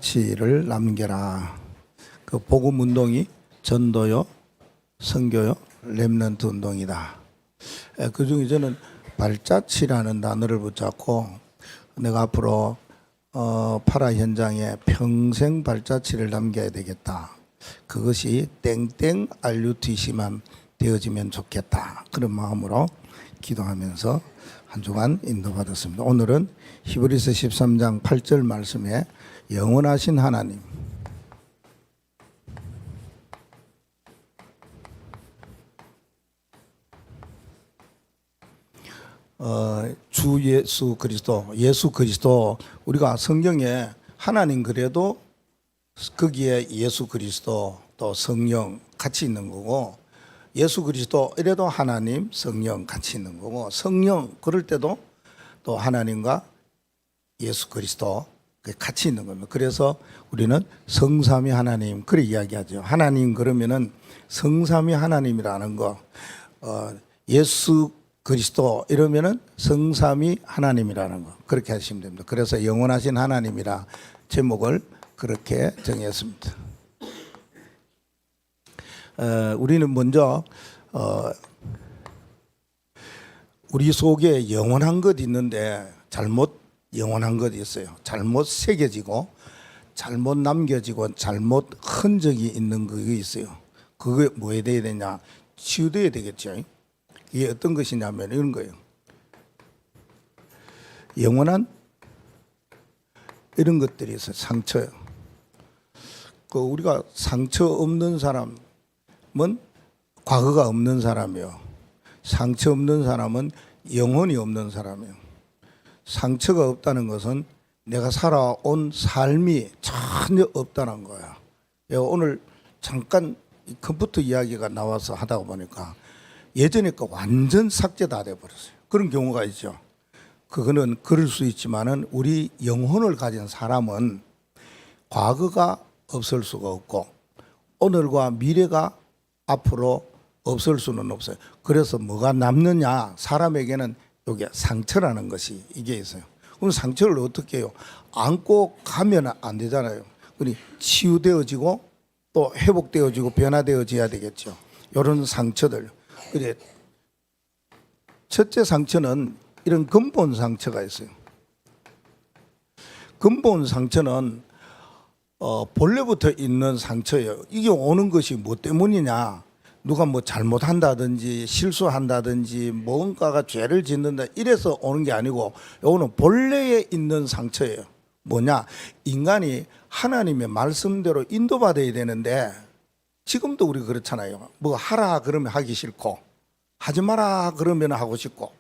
발자취를 남겨라. 그 복음 운동이 전도요, 선교요, 렘넌트 운동이다. 그 중에 저는 발자취라는 단어를 붙잡고 내가 앞으로 파라 현장에 평생 발자취를 남겨야 되겠다. 그것이 땡땡 RUTC만 되어지면 좋겠다. 그런 마음으로 기도하면서 한 주간 인도받았습니다. 오늘은 히브리서 13장 8절 말씀에 영원하신 하나님, 주 예수 그리스도 우리가 성경에 하나님 그래도 거기에 예수 그리스도 또 성령 같이 있는 거고, 예수 그리스도 이래도 하나님 성령 같이 있는 거고, 성령 그럴 때도 또 하나님과 예수 그리스도 같이 있는 겁니다. 그래서 우리는 성삼위 하나님 그렇게 이야기하죠. 하나님 그러면은 성삼위 하나님이라는 거, 예수 그리스도 이러면은 성삼위 하나님이라는 거 그렇게 하시면 됩니다. 그래서 영원하신 하나님이라 제목을 그렇게 정했습니다. 우리는 먼저 우리 속에 영원한 것 있는데 잘못 영원한 것이 있어요. 잘못 새겨지고 잘못 남겨지고 잘못 흔적이 있는 그게 있어야 그게 뭐에 돼야 되냐? 치유돼야 되겠죠. 이게 어떤 것이냐면 이런 거예요. 영원한 이런 것들이 있어요. 상처요. 우리가 상처 없는 사람은 과거가 없는 사람이요. 상처 없는 사람은 영혼이 없는 사람이에요. 상처가 없다는 것은 내가 살아온 삶이 전혀 없다는 거야. 오늘 잠깐 컴퓨터 이야기가 나와서 하다 보니까 예전에 거 완전 삭제 다 돼버렸어요. 그런 경우가 있죠. 그거는 그럴 수 있지만은 우리 영혼을 가진 사람은 과거가 없을 수가 없고 오늘과 미래가 앞으로 없을 수는 없어요. 그래서 뭐가 남느냐? 사람에게는 이게 상처라는 것이 이게 있어요. 그럼 상처를 어떻게 해요? 안고 가면 안 되잖아요. 그러니 치유되어지고 또 회복되어지고 변화되어져야 되겠죠. 이런 상처들. 그래, 첫째 상처는 이런 근본 상처가 있어요. 근본 상처는 본래부터 있는 상처예요. 이게 오는 것이 뭐 때문이냐? 누가 뭐 잘못한다든지 실수한다든지 뭔가가 죄를 짓는다 이래서 오는 게 아니고 이거는 본래에 있는 상처예요. 뭐냐? 인간이 하나님의 말씀대로 인도받아야 되는데 지금도 우리 그렇잖아요. 뭐 하라 그러면 하기 싫고 하지 마라 그러면 하고 싶고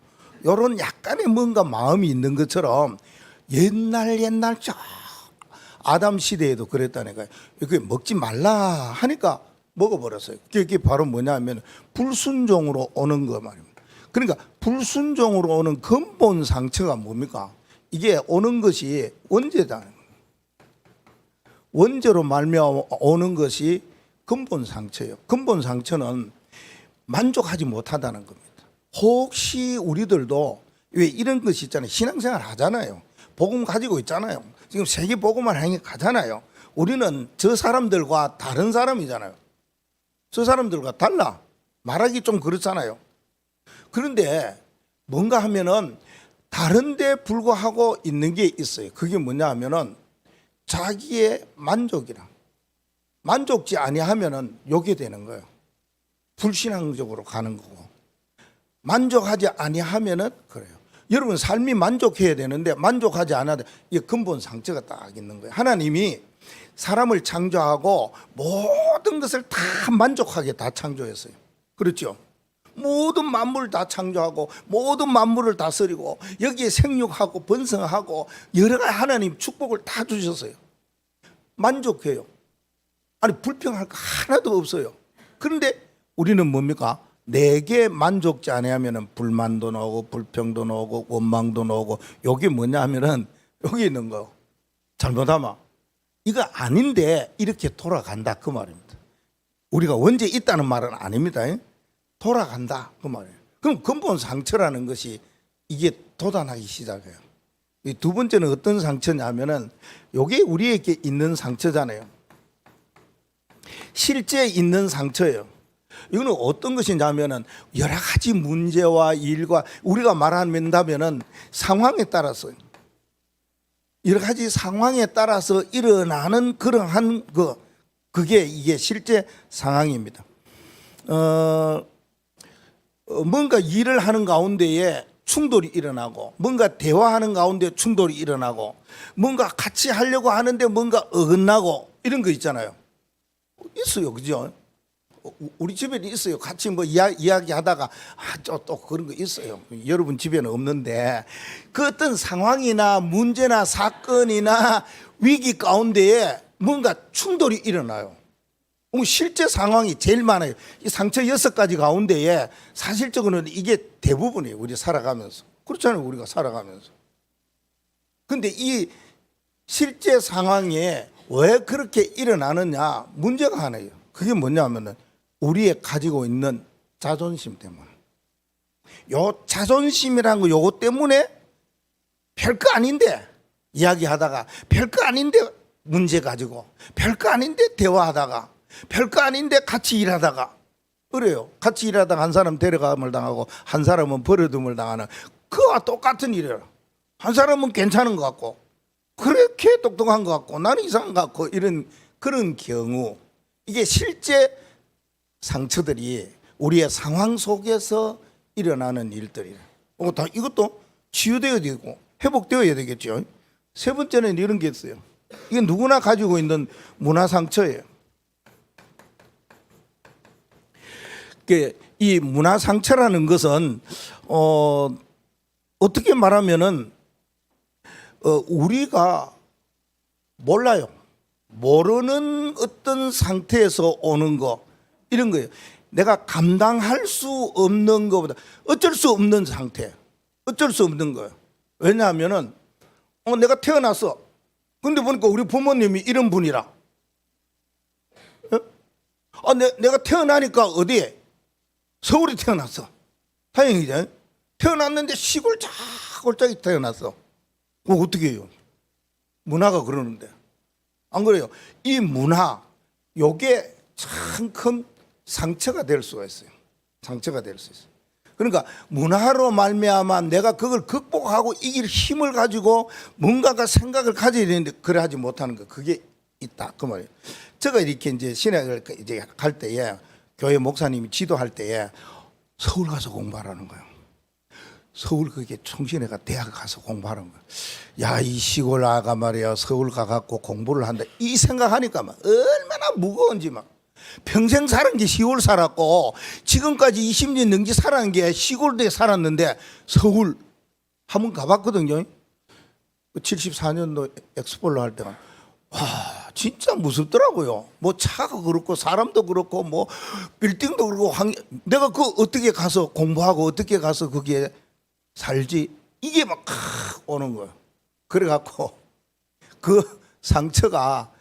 이런 약간의 뭔가 마음이 있는 것처럼 옛날 저 아담 시대에도 그랬다니까요. 이게 먹지 말라 하니까 먹어버렸어요. 그게 바로 뭐냐면 불순종으로 오는 거 말입니다. 그러니까 불순종으로 오는 근본 상처가 뭡니까? 이게 오는 것이 원죄다. 원죄로 말미암아 오는 것이 근본 상처예요. 근본 상처는 만족하지 못하다는 겁니다. 혹시 우리들도 왜 이런 것이 있잖아요. 신앙생활 하잖아요. 복음 가지고 있잖아요. 지금 세계 복음을 향해 가잖아요. 우리는 저 사람들과 다른 사람이잖아요. 저 사람들과 달라. 말하기 좀 그렇잖아요. 그런데 뭔가 하면은 다른데 불구하고 있는 게 있어요. 그게 뭐냐 하면은 자기의 만족이라. 만족지 아니하면은 요게 되는 거예요. 불신앙적으로 가는 거고. 만족하지 아니하면은 그래요. 여러분 삶이 만족해야 되는데 만족하지 않아도 이게 근본 상처가 딱 있는 거예요. 하나님이 사람을 창조하고 모든 것을 다 만족하게 다 창조했어요. 그렇죠? 모든 만물을 다 창조하고 모든 만물을 다스리고 여기에 생육하고 번성하고 여러 가지 하나님 축복을 다 주셨어요. 만족해요. 아니 불평할 거 하나도 없어요. 그런데 우리는 뭡니까? 내게 만족지 않으면 불만도 나오고 불평도 나오고 원망도 나오고 여기 뭐냐 하면은 여기 있는 거 잘못하면 이거 아닌데 이렇게 돌아간다 그 말입니다. 우리가 원죄 있다는 말은 아닙니다. 돌아간다 그 말이에요. 그럼 근본 상처라는 것이 이게 돋아나기 시작해요. 이 두 번째는 어떤 상처냐면은 요게 우리에게 있는 상처잖아요. 실제 있는 상처예요. 이거는 어떤 것이냐면은 여러 가지 문제와 일과 우리가 말한다면은 상황에 따라서 여러 가지 상황에 따라서 일어나는 그러한 그게 이게 실제 상황입니다. 뭔가 일을 하는 가운데에 충돌이 일어나고 뭔가 대화하는 가운데 충돌이 일어나고 뭔가 같이 하려고 하는데 뭔가 어긋나고 이런 거 있잖아요. 있어요, 그죠? 우리 집에는 있어요. 같이 뭐 이야기하다가 또 그런 거 있어요. 여러분 집에는 없는데 그 어떤 상황이나 문제나 사건이나 위기 가운데에 뭔가 충돌이 일어나요. 실제 상황이 제일 많아요. 이 상처 6가지 가운데에 사실적으로는 이게 대부분이에요. 우리 살아가면서. 그렇잖아요. 우리가 살아가면서. 근데 이 실제 상황에 왜 그렇게 일어나느냐 문제가 하나예요. 그게 뭐냐면은 우리의 가지고 있는 자존심 때문에. 요 자존심이라는 거 요거 때문에 별거 아닌데 이야기하다가 별거 아닌데 문제 가지고 별거 아닌데 대화하다가 별거 아닌데 같이 일하다가 그래요. 같이 일하다가 한 사람 데려감을 당하고 한 사람은 버려둠을 당하는 그와 똑같은 일이에요. 한 사람은 괜찮은 것 같고 그렇게 똑똑한 것 같고 나는 이상한 것 같고 이런 그런 경우 이게 실제 상처들이 우리의 상황 속에서 일어나는 일들이에요. 이것도 치유되어야 되고 회복되어야 되겠죠. 세 번째는 이런 게 있어요. 이게 누구나 가지고 있는 문화 상처예요. 이 문화 상처라는 것은 어떻게 말하면은 우리가 몰라요. 모르는 어떤 상태에서 오는 거 이런 거예요. 내가 감당할 수 없는 것보다 어쩔 수 없는 상태, 어쩔 수 없는 거예요. 왜냐하면은 내가 태어났어. 근데 보니까 우리 부모님이 이런 분이라. 내가 태어나니까 어디에? 서울에 태어났어. 다행이죠. 태어났는데 시골 골짜기 태어났어. 어떻게 해요? 문화가 그러는데. 안 그래요? 이 문화, 요게 참 큰 상처가 될 수가 있어요. 상처가 될 수 있어요. 그러니까 문화로 말미암아 내가 그걸 극복하고 이길 힘을 가지고 뭔가가 생각을 가져야 되는데 그래 하지 못하는 거 그게 있다 그 말이에요. 제가 이렇게 이제 신학을 이제 갈 때에 교회 목사님이 지도할 때에 서울 가서 공부하라는 거예요. 서울 그게 총신회가 대학 가서 공부하는 거예요. 야, 이 시골 아가 말이야 서울 가갖고 공부를 한다 이 생각하니까 막 얼마나 무거운지 막 평생 사는 게 시골 살았고 지금까지 20년 넘게 살았는 게 시골에 살았는데 서울 한번 가봤거든요. 74년도 엑스폴로 할 때가 와 진짜 무섭더라고요. 뭐 차가 그렇고 사람도 그렇고 뭐 빌딩도 그렇고 내가 그 어떻게 가서 공부하고 어떻게 가서 거기에 살지 이게 막 오는 거예요. 그래갖고 그 상처가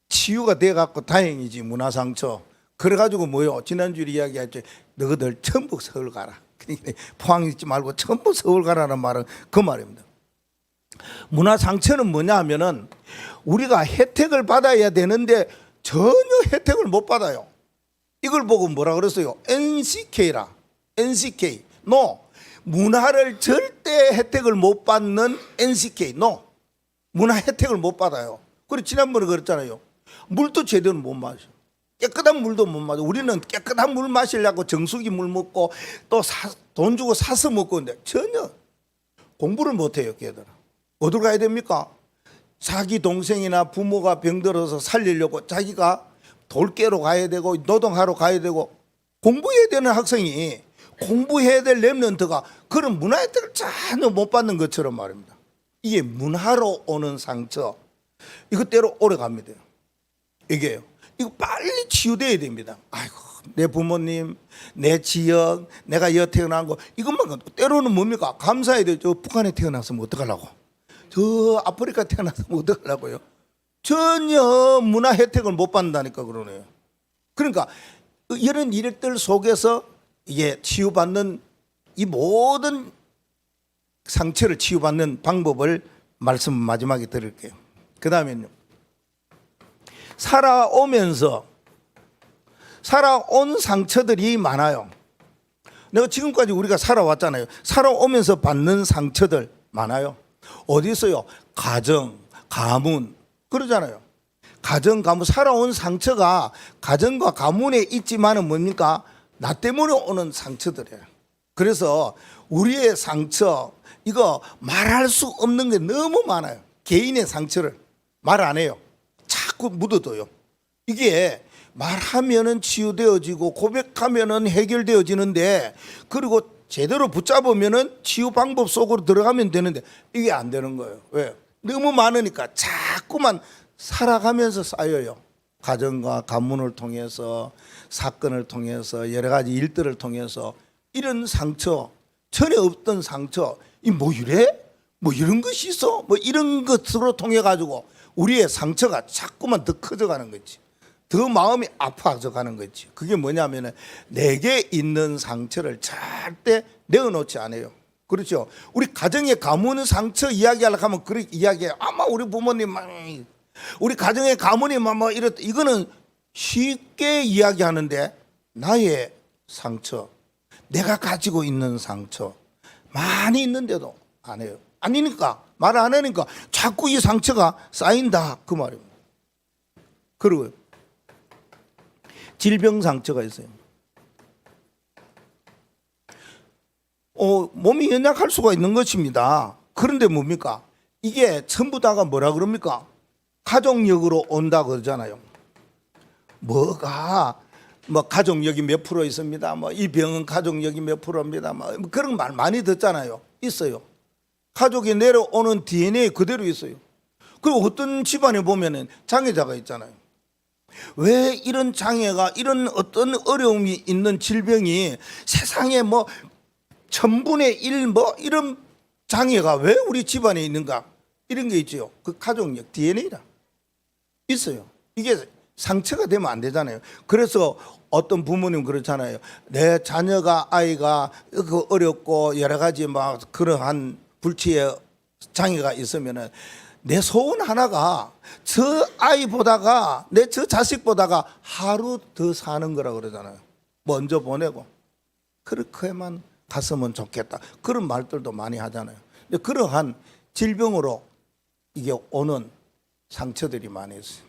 치유가 돼갖고 다행이지 문화 상처. 그래가지고 뭐요? 지난주에 이야기했죠. 너희들 전부 서울 가라. 포항 있지 말고 전부 서울 가라는 말은 그 말입니다. 문화 상처는 뭐냐 하면은 우리가 혜택을 받아야 되는데 전혀 혜택을 못 받아요. 이걸 보고 뭐라 그랬어요? NCK라. NCK. No. 문화를 절대 혜택을 못 받는 NCK. No. 문화 혜택을 못 받아요. 그리고 지난번에 그랬잖아요. 물도 제대로 못 마셔. 깨끗한 물도 못 마셔. 우리는 깨끗한 물 마시려고 정수기 물 먹고 또 돈 주고 사서 먹고 있는데 전혀 공부를 못 해요, 걔들은. 어디로 가야 됩니까? 자기 동생이나 부모가 병들어서 살리려고 자기가 돌 깨러 가야 되고 노동하러 가야 되고 공부해야 되는 학생이 공부해야 될 랩런트가 그런 문화 혜택을 전혀 못 받는 것처럼 말입니다. 이게 문화로 오는 상처. 이것대로 오래 갑니다. 이게요. 이거 빨리 치유돼야 됩니다. 아이고, 내 부모님, 내 지역, 내가 여기 태어난 거 이것만 때로는 뭡니까? 감사해야 되죠. 북한에 태어났으면 어떡하려고? 저 아프리카 태어났으면 어떡하려고요? 전혀 문화 혜택을 못 받는다니까 그러네요. 그러니까 이런 일들 속에서 이게 치유받는 이 모든 상처를 치유받는 방법을 말씀 마지막에 드릴게요. 그 다음에는요. 살아온 상처들이 많아요. 내가 지금까지 우리가 살아왔잖아요. 살아오면서 받는 상처들 많아요. 어디 있어요? 가정, 가문 그러잖아요. 가정, 가문 살아온 상처가 가정과 가문에 있지만은 뭡니까? 나 때문에 오는 상처들이에요. 그래서 우리의 상처 이거 말할 수 없는 게 너무 많아요. 개인의 상처를 말 안 해요. 자꾸 묻어둬요. 이게 말하면은 치유되어지고 고백하면은 해결되어지는데 그리고 제대로 붙잡으면은 치유 방법 속으로 들어가면 되는데 이게 안 되는 거예요. 왜? 너무 많으니까 자꾸만 살아가면서 쌓여요. 가정과 가문을 통해서 사건을 통해서 여러 가지 일들을 통해서 이런 상처 전에 없던 상처 이 뭐 이래? 뭐 이런 것이 있어? 뭐 이런 것으로 통해 가지고 우리의 상처가 자꾸만 더 커져가는 거지. 더 마음이 아파져 가는 거지. 그게 뭐냐면은 내게 있는 상처를 절대 내어놓지 않아요. 그렇죠. 우리 가정의 가문 상처 이야기하려고 하면 그렇게 이야기해요. 아마 우리 부모님 우리 가정의 가문이 뭐 이렇다. 이거는 쉽게 이야기하는데 나의 상처 내가 가지고 있는 상처 많이 있는데도 안 해요. 아니니까 말 안 하니까 자꾸 이 상처가 쌓인다 그 말입니다. 그리고 질병 상처가 있어요. 몸이 연약할 수가 있는 것입니다. 그런데 뭡니까? 이게 전부 다가 뭐라 그럽니까? 가족력으로 온다 그러잖아요. 뭐가 뭐 가족력이 몇 프로 있습니다. 뭐 이 병은 가족력이 몇 프로입니다. 뭐 그런 말 많이 듣잖아요. 있어요. 가족이 내려오는 DNA 그대로 있어요. 그리고 어떤 집안에 보면은 장애자가 있잖아요. 왜 이런 장애가 이런 어떤 어려움이 있는 질병이 세상에 뭐 1000분의 1 뭐 이런 장애가 왜 우리 집안에 있는가? 이런 게 있죠. 그 가족력 DNA라 있어요. 이게 상처가 되면 안 되잖아요. 그래서 어떤 부모님 그렇잖아요. 내 자녀가 아이가 그 어렵고 여러 가지 막 그러한 불치의 장애가 있으면은 내 소원 하나가 저 아이보다가 내 저 자식보다가 하루 더 사는 거라 그러잖아요. 먼저 보내고 그렇게만 갔으면 좋겠다. 그런 말들도 많이 하잖아요. 근데 그러한 질병으로 이게 오는 상처들이 많이 있어요.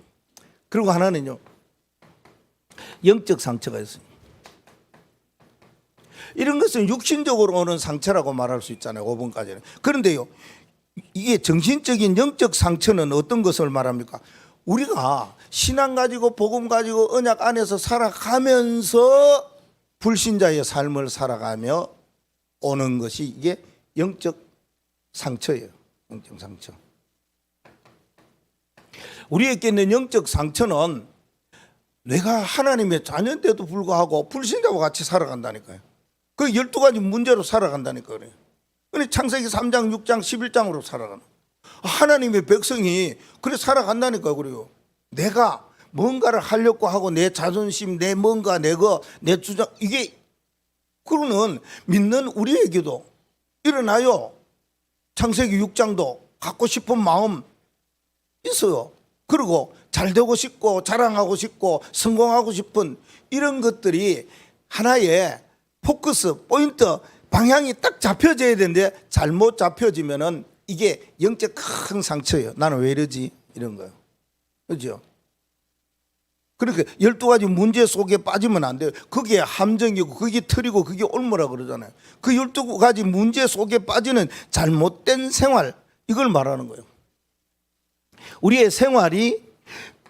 그리고 하나는요, 영적 상처가 있어요. 이런 것은 육신적으로 오는 상처라고 말할 수 있잖아요. 5번까지는. 그런데요, 이게 정신적인 영적 상처는 어떤 것을 말합니까? 우리가 신앙 가지고 복음 가지고 언약 안에서 살아가면서 불신자의 삶을 살아가며 오는 것이 이게 영적 상처예요. 영적 상처. 우리에게 있는 영적 상처는 내가 하나님의 자녀인데도 불구하고 불신자와 같이 살아간다니까요. 그 12가지 문제로 살아간다니까 그래요. 근데 창세기 3장, 6장, 11장으로 살아가는 하나님의 백성이 그래 살아간다니까 그래요. 내가 뭔가를 하려고 하고 내 자존심, 내 뭔가, 내 주장 이게 그러는 믿는 우리에게도 일어나요. 창세기 6장도 갖고 싶은 마음 있어요. 그리고 잘 되고 싶고 자랑하고 싶고 성공하고 싶은 이런 것들이 하나의 포커스, 포인트, 방향이 딱 잡혀져야 되는데 잘못 잡혀지면은 이게 영적 큰 상처예요. 나는 왜 이러지? 이런 거예요. 그렇죠? 그렇게 12가지 문제 속에 빠지면 안 돼요. 그게 함정이고 그게 틀이고 그게 옳으라 그러잖아요. 그 12가지 문제 속에 빠지는 잘못된 생활 이걸 말하는 거예요. 우리의 생활이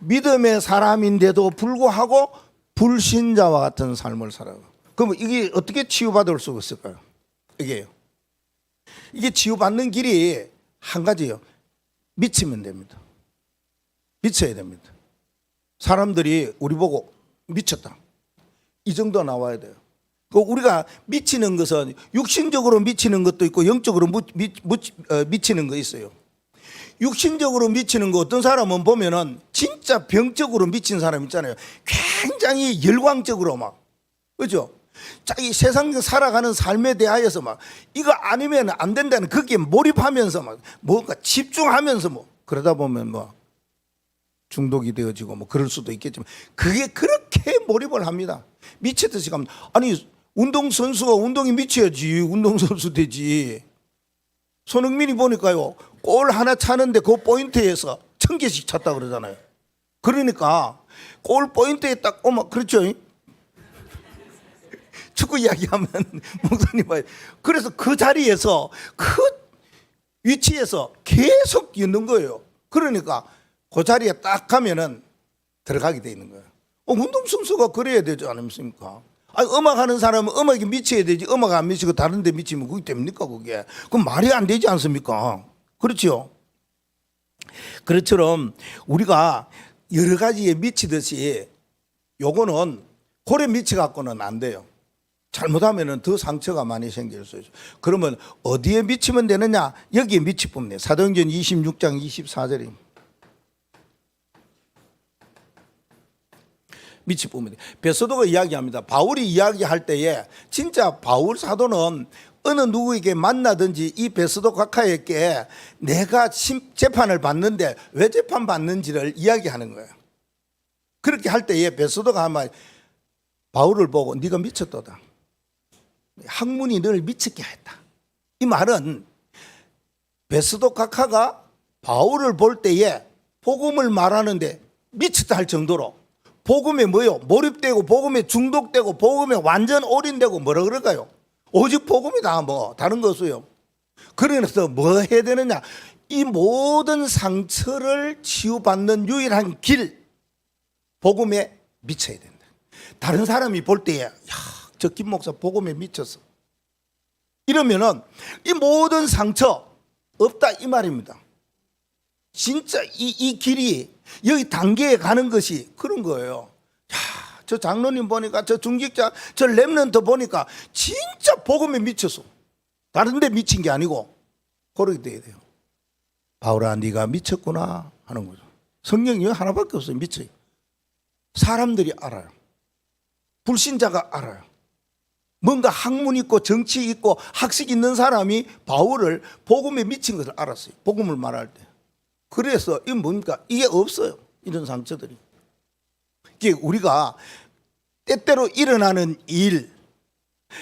믿음의 사람인데도 불구하고 불신자와 같은 삶을 살아요. 그럼 이게 어떻게 치유받을 수 있을까요? 이게 치유받는 길이 한 가지예요. 미치면 됩니다. 미쳐야 됩니다. 사람들이 우리 보고 미쳤다. 이 정도 나와야 돼요. 우리가 미치는 것은 육신적으로 미치는 것도 있고 영적으로 미치는 거 있어요. 육신적으로 미치는 거 어떤 사람은 보면은 진짜 병적으로 미친 사람 있잖아요. 굉장히 열광적으로 막 그렇죠? 자기 세상 살아가는 삶에 대하여서 막 이거 아니면 안 된다는 거기에 몰입하면서 막 뭔가 집중하면서 뭐 그러다 보면 뭐 중독이 되어지고 뭐 그럴 수도 있겠지만 그게 그렇게 몰입을 합니다. 미치듯이 가면 아니 운동선수가 운동이 미쳐야지 운동선수 되지. 손흥민이 보니까요 골 하나 차는데 그 포인트에서 1000개씩 찼다 그러잖아요. 그러니까 골 포인트에 딱 오면 그렇죠. 축구 이야기하면 목사님 봐요. 그래서 그 자리에서 그 위치에서 계속 있는 거예요. 그러니까 그 자리에 딱 가면은 들어가게 돼 있는 거예요. 운동선수가 그래야 되지 않습니까? 아니, 음악 하는 사람은 음악에 미쳐야 되지. 음악 안 미치고 다른 데 미치면 그게 됩니까 그게? 그건 말이 안 되지 않습니까? 그렇죠? 그렇처럼 우리가 여러 가지에 미치듯이 요거는 골에 미쳐 갖고는 안 돼요. 잘못하면 더 상처가 많이 생길 수 있어요. 그러면 어디에 미치면 되느냐? 여기에 미치면 돼요. 사도행전 26장 24절입니다. 미치 보면 베드로가 이야기합니다. 바울이 이야기할 때에 진짜 바울 사도는 어느 누구에게 만나든지 이 베드로 각하에게 내가 재판을 받는데 왜 재판 받는지를 이야기하는 거예요. 그렇게 할 때에 베드로가 아마 바울을 보고 네가 미쳤도다. 학문이 널 미치게 했다. 이 말은 베드로 각하가 바울을 볼 때에 복음을 말하는데 미쳤다 할 정도로 복음에 뭐요? 몰입되고 복음에 중독되고 복음에 완전 올인되고 뭐라 그럴까요? 오직 복음이다 뭐 다른 거 없어요. 그래서 뭐 해야 되느냐? 이 모든 상처를 치유받는 유일한 길 복음에 미쳐야 된다. 다른 사람이 볼 때에 야, 저 김 목사 복음에 미쳤어. 이러면은 이 모든 상처 없다 이 말입니다. 진짜 이 길이 여기 단계에 가는 것이 그런 거예요. 야, 저 장로님 보니까 저 중직자 저 렘넌트 보니까 진짜 복음에 미쳤어. 다른 데 미친 게 아니고 그렇게 돼야 돼요. 바울아 네가 미쳤구나 하는 거죠. 성령이 하나밖에 없어요. 미쳐요. 사람들이 알아요. 불신자가 알아요. 뭔가 학문 있고 정치 있고 학식 있는 사람이 바울을 복음에 미친 것을 알았어요. 복음을 말할 때. 그래서 이게 뭡니까? 이게 없어요. 이런 상처들이. 이게 우리가 때때로 일어나는 일,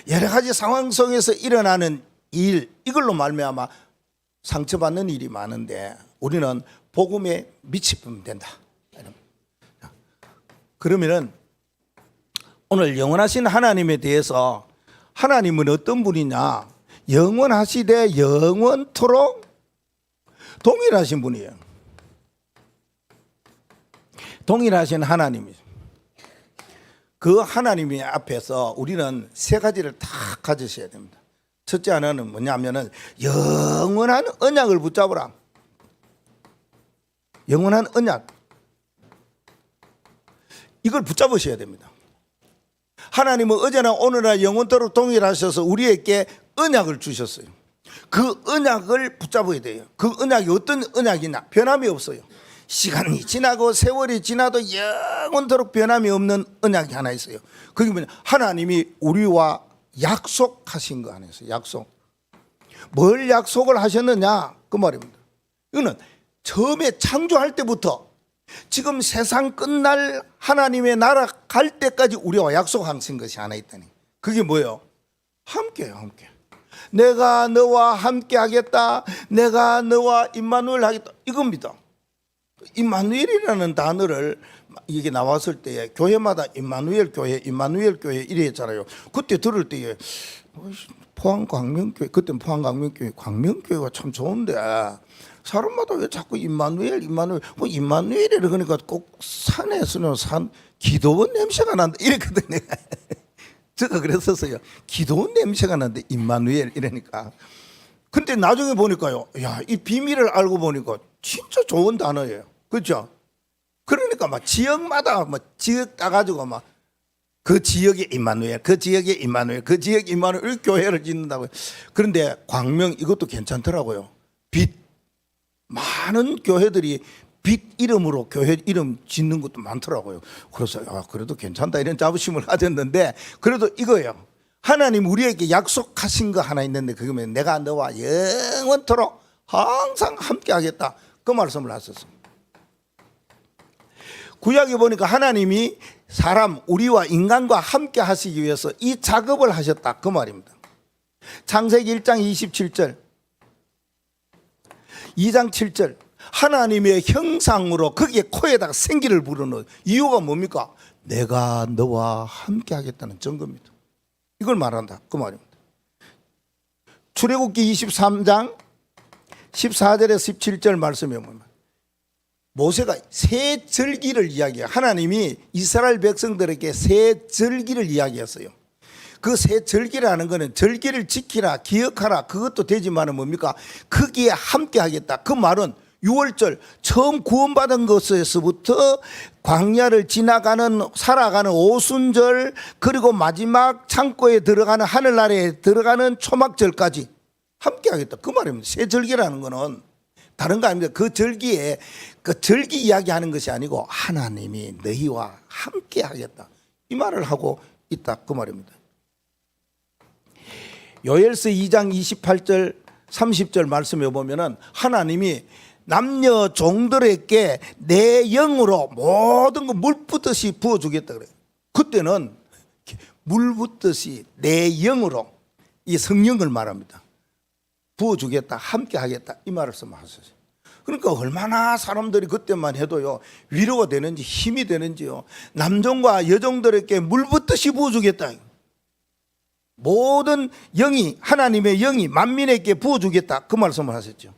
여러 가지 상황 속에서 일어나는 일, 이걸로 말미암아 상처받는 일이 많은데 우리는 복음에 미치면 된다. 그러면은 오늘 영원하신 하나님에 대해서 하나님은 어떤 분이냐? 영원하시되 영원토록 동일하신 분이에요. 동일하신 하나님이죠. 그 하나님의 앞에서 우리는 세 가지를 다 가지셔야 됩니다. 첫째 하나는 뭐냐면은 영원한 언약을 붙잡으라. 영원한 언약. 이걸 붙잡으셔야 됩니다. 하나님은 어제나 오늘나 영원토록 동일하셔서 우리에게 언약을 주셨어요. 그 언약을 붙잡아야 돼요. 그 언약이 어떤 언약이냐? 변함이 없어요. 시간이 지나고 세월이 지나도 영원토록 변함이 없는 언약이 하나 있어요. 그게 뭐냐? 하나님이 우리와 약속하신 거 안에서 약속. 뭘 약속을 하셨느냐? 그 말입니다. 이거는 처음에 창조할 때부터 지금 세상 끝날 하나님의 나라 갈 때까지 우리와 약속하신 것이 하나 있다니. 그게 뭐예요? 함께요, 함께. 내가 너와 함께 하겠다. 내가 너와 임마누엘 하겠다. 이겁니다. 임마누엘이라는 단어를 이게 나왔을 때에 교회마다 임마누엘 교회 이래 했잖아요. 그때 들을 때에 포항 광명교회, 그때 포항 광명교회, 광명교회가 참 좋은데 사람마다 왜 자꾸 임마누엘 뭐 임마누엘이라 그러니까 꼭 산에서는 기도원 냄새가 난다 이랬거든 내가. 제가 그랬었어요. 기도원 냄새가 난다 임마누엘 이러니까. 근데 나중에 보니까요, 야, 이 비밀을 알고 보니까 진짜 좋은 단어예요. 그렇죠? 그러니까 막 지역마다 막 지역 따가지고 막 그 지역의 임마누엘, 그 지역의 임마누엘, 그 지역 임마누엘 교회를 짓는다고요. 그런데 광명 이것도 괜찮더라고요. 빛 많은 교회들이 빛 이름으로 교회 이름 짓는 것도 많더라고요. 그래서 아, 그래도 괜찮다 이런 자부심을 가졌는데 그래도 이거예요. 하나님 우리에게 약속하신 거 하나 있는데 그거면 내가 너와 영원토록 항상 함께 하겠다. 그 말씀을 하셨습니다. 구약에 보니까 하나님이 사람 우리와 인간과 함께 하시기 위해서 이 작업을 하셨다 그 말입니다. 창세기 1장 27절 2장 7절 하나님의 형상으로 거기에 코에다가 생기를 불어넣은 이유가 뭡니까? 내가 너와 함께 하겠다는 증거입니다. 이걸 말한다 그 말입니다. 출애굽기 23장 14절에서 17절 말씀에 보면 모세가 새 절기를 이야기해요. 하나님이 이스라엘 백성들에게 새 절기를 이야기했어요. 그 새 절기라는 것은 절기를 지키라 기억하라 그것도 되지만은 뭡니까? 거기에 함께 하겠다. 그 말은 6월절 처음 구원받은 것에서부터 광야를 지나가는 살아가는 오순절 그리고 마지막 창고에 들어가는 하늘나라에 들어가는 초막절까지 함께 하겠다. 그 말입니다. 새 절기라는 것은 다른 거 아닙니다. 그 절기에 그 절기 이야기하는 것이 아니고 하나님이 너희와 함께 하겠다. 이 말을 하고 있다. 그 말입니다. 요엘서 2장 28절 30절 말씀에 보면은 하나님이 남녀 종들에게 내 영으로 모든 거 물 붓듯이 부어주겠다 그래요. 그때는 물 붓듯이 내 영으로 이 성령을 말합니다. 부어주겠다 함께 하겠다 이 말씀하셨어요. 그러니까 얼마나 사람들이 그때만 해도요 위로가 되는지 힘이 되는지요. 남종과 여종들에게 물 붓듯이 부어주겠다. 모든 영이 하나님의 영이 만민에게 부어주겠다 그 말씀을 하셨죠.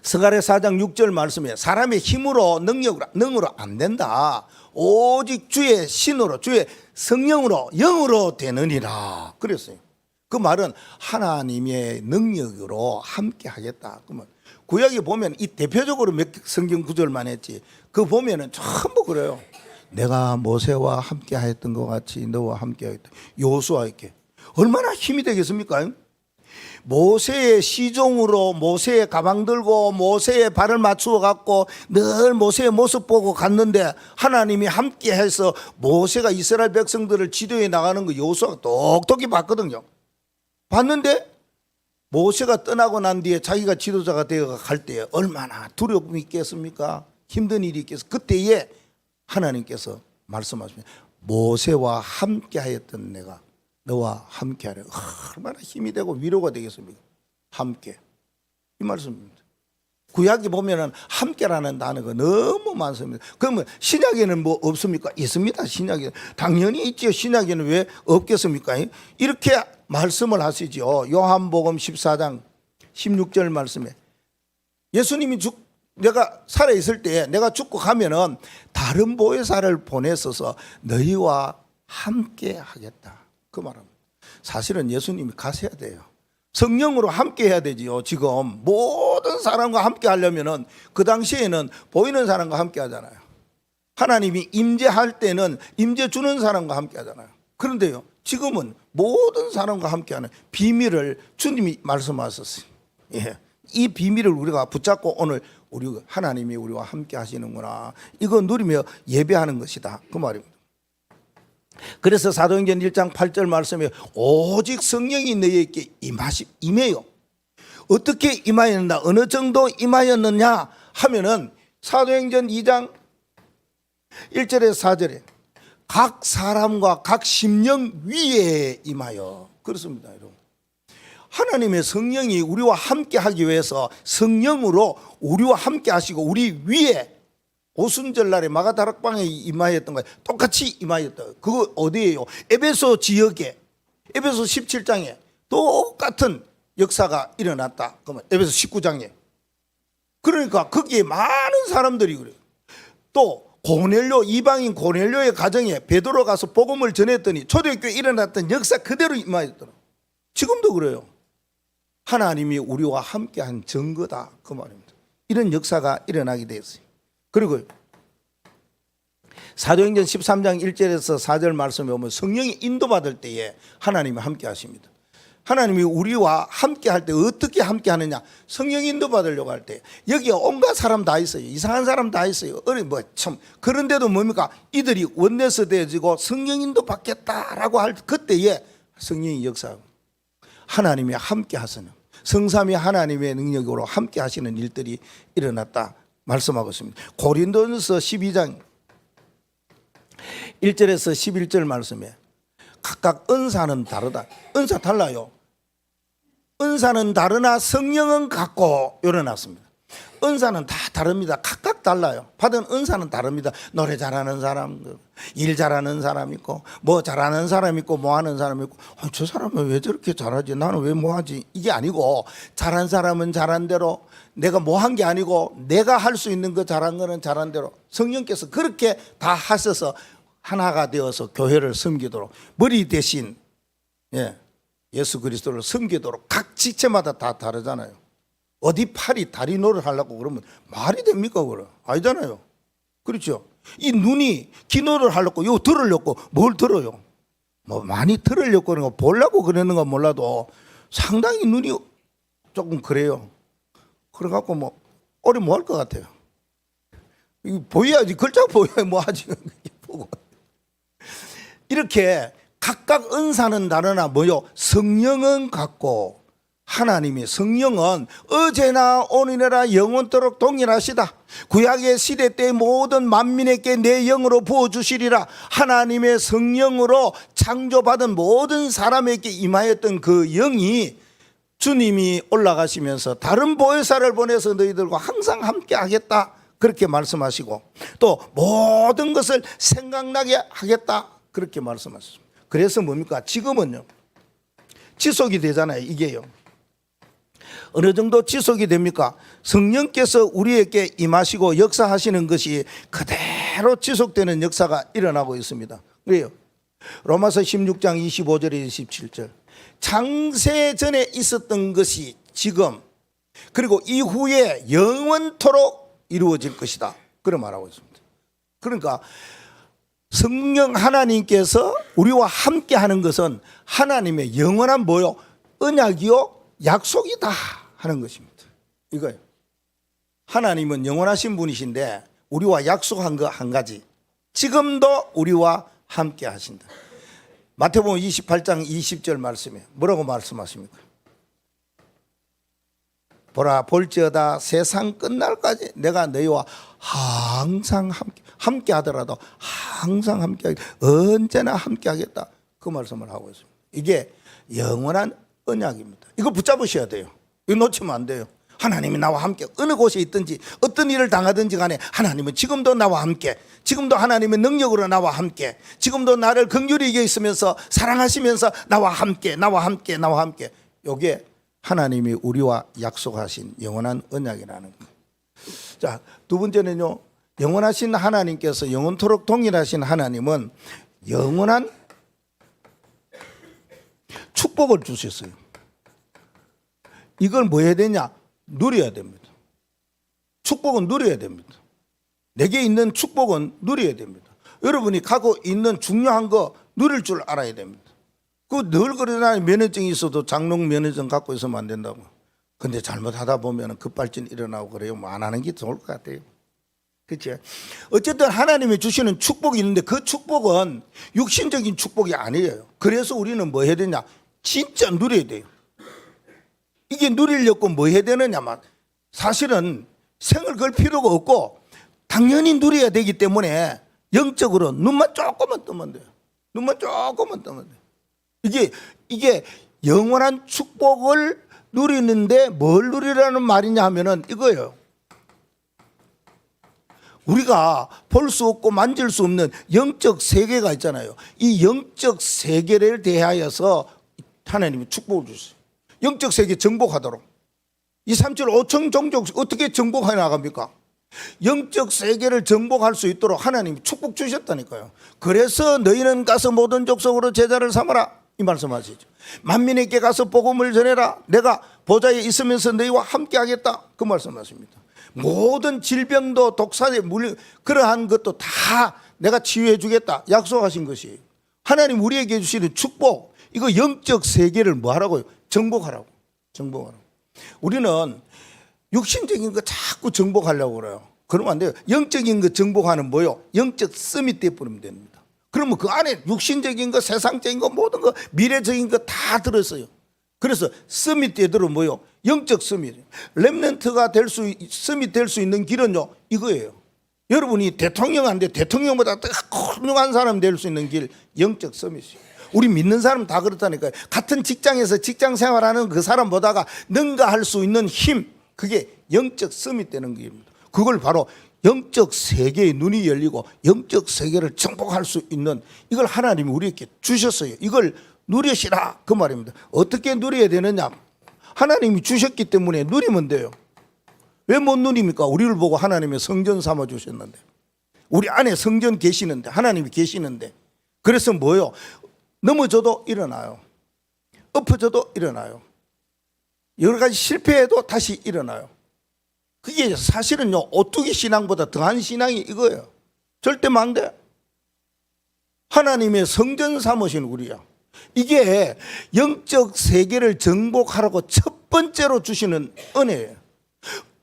스가랴 4장 6절 말씀에 사람의 힘으로 능으로 안 된다. 오직 주의 신으로 주의 성령으로 영으로 되느니라 그랬어요. 그 말은 하나님의 능력으로 함께 하겠다. 그러면 구약에 보면 이 대표적으로 몇 성경 구절만 했지 그 보면은 전부 그래요. 내가 모세와 함께 하였던 것 같이 너와 함께 하겠다. 여호수아에게 얼마나 힘이 되겠습니까? 모세의 시종으로 모세의 가방 들고 모세의 발을 맞추어 갖고 늘 모세의 모습 보고 갔는데 하나님이 함께 해서 모세가 이스라엘 백성들을 지도해 나가는 거 여호수아가 똑똑히 봤거든요. 봤는데 모세가 떠나고 난 뒤에 자기가 지도자가 되어 갈 때 얼마나 두려움이 있겠습니까? 힘든 일이 있겠습니까? 그때에 하나님께서 말씀하십니다. 모세와 함께 하였던 내가 너와 함께 하려. 얼마나 힘이 되고 위로가 되겠습니까? 함께. 이 말씀입니다. 구약에 보면은 함께라는 단어가 너무 많습니다. 그러면 신약에는 뭐 없습니까? 있습니다. 신약에 당연히 있지요. 신약에는 왜 없겠습니까? 이렇게 말씀을 하시죠. 요한복음 14장 16절 말씀에 예수님이 내가 살아있을 때 내가 죽고 가면은 다른 보혜사를 보내서서 너희와 함께 하겠다. 그 말은 사실은 예수님이 가셔야 돼요. 성령으로 함께 해야 되지요. 지금 모든 사람과 함께 하려면은 그 당시에는 보이는 사람과 함께 하잖아요. 하나님이 임재할 때는 임재 주는 사람과 함께 하잖아요. 그런데요 지금은 모든 사람과 함께하는 비밀을 주님이 말씀하셨어요. 예. 이 비밀을 우리가 붙잡고 오늘 우리 하나님이 우리와 함께 하시는구나 이거 누리며 예배하는 것이다 그 말입니다. 그래서 사도행전 1장 8절 말씀에 오직 성령이 너희에게 임해요. 어떻게 임하였나 어느 정도 임하였느냐 하면은 사도행전 2장 1절에서 4절에 각 사람과 각 심령 위에 임하여 그렇습니다. 여러분 하나님의 성령이 우리와 함께 하기 위해서 성령으로 우리와 함께 하시고 우리 위에 오순절 날에 마가다락방에 임하였던 거예요. 똑같이 임하였다. 그거 어디예요? 에베소 지역에 에베소 17장에 똑같은 역사가 일어났다. 그러면 에베소 19장에 그러니까 거기에 많은 사람들이 그래요. 또 고넬료 이방인 고넬료의 가정에 베드로 가서 복음을 전했더니 초대교회에 일어났던 역사 그대로 임하였더라. 지금도 그래요. 하나님이 우리와 함께한 증거다 그 말입니다. 이런 역사가 일어나게 되었어요. 그리고 사도행전 13장 1절에서 4절 말씀에 보면 성령이 인도받을 때에 하나님이 함께 하십니다. 하나님이 우리와 함께 할 때 어떻게 함께 하느냐? 성령 인도 받으려고 할 때 여기에 온갖 사람 다 있어요. 이상한 사람 다 있어요. 참 그런데도 뭡니까? 이들이 원내서 되어지고 성령 인도 받겠다라고 할 그때에 성령이 역사하고 하나님이 함께 하시는 성삼위 하나님의 능력으로 함께 하시는 일들이 일어났다 말씀하고 있습니다. 고린도전서 12장 1절에서 11절 말씀에 각각 은사는 다르다. 은사 달라요. 은사는 다르나 성령은 같고 일어났습니다. 은사는 다 다릅니다. 각각 달라요. 받은 은사는 다릅니다. 노래 잘하는 사람, 일 잘하는 사람 있고 뭐 잘하는 사람 있고 뭐 하는 사람 있고 저 사람은 왜 저렇게 잘하지? 나는 왜 뭐 하지? 이게 아니고 잘한 사람은 잘한 대로 내가 뭐 한 게 아니고 내가 할 수 있는 거 잘한 거는 잘한 대로 성령께서 그렇게 다 하셔서 하나가 되어서 교회를 섬기도록 머리 대신 예수 그리스도를 섬기도록 각 지체마다 다 다르잖아요. 어디 팔이 다리 노를 하려고 그러면 말이 됩니까? 그럼 아니잖아요. 그렇죠. 이 눈이 귀 노를 하려고 요 들으려고 뭘 들어요? 뭐 많이 들으려고 그러는 거 보려고 그러는 건 몰라도 상당히 눈이 조금 그래요. 그래갖고 뭐 오래 뭐 할 것 같아요. 이거 보여야지. 글자 보여야 뭐 하지. 보고 이렇게 각각 은사는 다르나 뭐요? 성령은 같고 하나님이 성령은 어제나 오늘이나 영원토록 동일하시다. 구약의 시대 때 모든 만민에게 내 영으로 부어주시리라. 하나님의 성령으로 창조받은 모든 사람에게 임하였던 그 영이 주님이 올라가시면서 다른 보혜사를 보내서 너희들과 항상 함께 하겠다 그렇게 말씀하시고 또 모든 것을 생각나게 하겠다 그렇게 말씀하셨습니다. 그래서 뭡니까? 지금은요 지속이 되잖아요. 이게요 어느 정도 지속이 됩니까? 성령께서 우리에게 임하시고 역사하시는 것이 그대로 지속되는 역사가 일어나고 있습니다. 그래요. 로마서 16장 25절에 27절 창세 전에 있었던 것이 지금 그리고 이후에 영원토록 이루어질 것이다. 그런 말하고 있습니다. 그러니까 성령 하나님께서 우리와 함께 하는 것은 하나님의 영원한 뭐요? 언약이요? 약속이다 하는 것입니다. 이거예요. 하나님은 영원하신 분이신데 우리와 약속한 거 한 가지 지금도 우리와 함께 하신다. 마태복음 28장 20절 말씀에 뭐라고 말씀하십니까? 보라 볼지어다 세상 끝날까지 내가 너희와 항상 함께 하더라도 항상 함께 하겠다. 언제나 함께 하겠다. 그 말씀을 하고 있습니다. 이게 영원한 언약입니다. 이거 붙잡으셔야 돼요. 이거 놓치면 안 돼요. 하나님이 나와 함께 어느 곳에 있든지 어떤 일을 당하든지 간에 하나님은 지금도 나와 함께 지금도 하나님의 능력으로 나와 함께 지금도 나를 긍휼히 여겨 있으면서 사랑하시면서 나와 함께 이게 하나님이 우리와 약속하신 영원한 언약이라는 거예요. 자, 두 번째는요 영원하신 하나님께서 영원토록 동일하신 하나님은 영원한 축복을 주셨어요. 이걸 뭐 해야 되냐? 누려야 됩니다. 축복은 누려야 됩니다. 내게 있는 축복은 누려야 됩니다. 여러분이 갖고 있는 중요한 거 누릴 줄 알아야 됩니다. 그 늘 그러나 면허증이 있어도 장롱 면허증 갖고 있으면 안 된다고. 근데 잘못하다 보면 급발진 일어나고 그래요. 뭐 안 하는 게 좋을 것 같아요. 그렇죠? 어쨌든 하나님이 주시는 축복이 있는데 그 축복은 육신적인 축복이 아니에요. 그래서 우리는 뭐 해야 되냐? 진짜 누려야 돼요. 이게 누리려고 뭐 해야 되느냐만 사실은 생을 걸 필요가 없고 당연히 누려야 되기 때문에 영적으로 눈만 조금만 뜨면 돼요. 눈만 조금만 뜨면 돼요. 이게 영원한 축복을 누리는데 뭘 누리라는 말이냐 하면은 이거예요. 우리가 볼 수 없고 만질 수 없는 영적 세계가 있잖아요. 이 영적 세계를 대하여서 하나님이 축복을 주셨어요. 영적 세계 정복하도록. 이 3절 5천 종족 어떻게 정복해 나갑니까? 영적 세계를 정복할 수 있도록 하나님이 축복 주셨다니까요. 그래서 너희는 가서 모든 족속으로 제자를 삼아라 이 말씀하시죠. 만민에게 가서 복음을 전해라. 내가 보좌에 있으면서 너희와 함께 하겠다 그 말씀하십니다. 모든 질병도 독사에 그러한 것도 다 내가 치유해 주겠다 약속하신 것이 하나님 우리에게 주시는 축복 이거 영적 세계를 뭐 하라고요? 정복하라고. 정복하라고. 우리는 육신적인 거 자꾸 정복하려고 그래요. 그러면 안 돼요. 영적인 거 정복하는 뭐요? 영적 서밋 돼버리면 됩니다. 그러면 그 안에 육신적인 거, 세상적인 거, 모든 거, 미래적인 거 다 들었어요. 그래서 서밋 되도록 뭐요? 영적 서밋. 렘넌트가 서밋 될 수 있는 길은요, 이거예요. 여러분이 대통령한테 대통령보다 더 훌륭한 사람 될 수 있는 길, 영적 서밋이에요. 우리 믿는 사람 다 그렇다니까요. 같은 직장에서 직장 생활하는 그 사람보다가 능가할 수 있는 힘, 그게 영적 서밋 되는 길입니다. 그걸 바로 영적 세계의 눈이 열리고 영적 세계를 정복할 수 있는, 이걸 하나님이 우리에게 주셨어요. 이걸 누리시라, 그 말입니다. 어떻게 누려야 되느냐? 하나님이 주셨기 때문에 누리면 돼요. 왜 못 누립니까? 우리를 보고 하나님의 성전 삼아 주셨는데, 우리 안에 성전 계시는데, 하나님이 계시는데. 그래서 뭐요? 넘어져도 일어나요. 엎어져도 일어나요. 여러 가지 실패해도 다시 일어나요. 그게 사실은요, 오뚜기 신앙보다 더한 신앙이 이거예요. 절대 망대. 하나님의 성전 삼으신 우리야. 이게 영적 세계를 정복하라고 첫 번째로 주시는 은혜예요.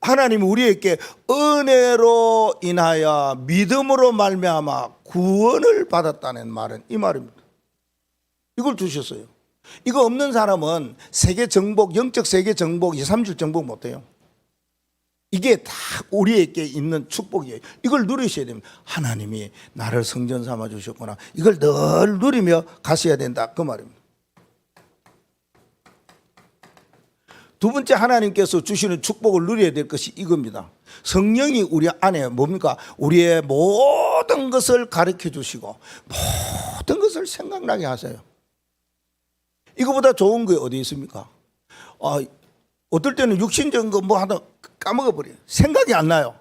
하나님이 우리에게 은혜로 인하여 믿음으로 말미암아 구원을 받았다는 말은 이 말입니다. 이걸 주셨어요. 이거 없는 사람은 세계 정복, 영적 세계 정복, 2, 3주 정복 못해요. 이게 다 우리에게 있는 축복이에요. 이걸 누리셔야 됩니다. 하나님이 나를 성전 삼아 주셨구나. 이걸 늘 누리며 가셔야 된다, 그 말입니다. 두 번째, 하나님께서 주시는 축복을 누려야 될 것이 이겁니다. 성령이 우리 안에 뭡니까? 우리의 모든 것을 가르쳐 주시고 모든 것을 생각나게 하세요. 이거보다 좋은 게 어디 있습니까? 어떨 때는 육신적인 거 뭐 하다 까먹어버려요. 생각이 안 나요.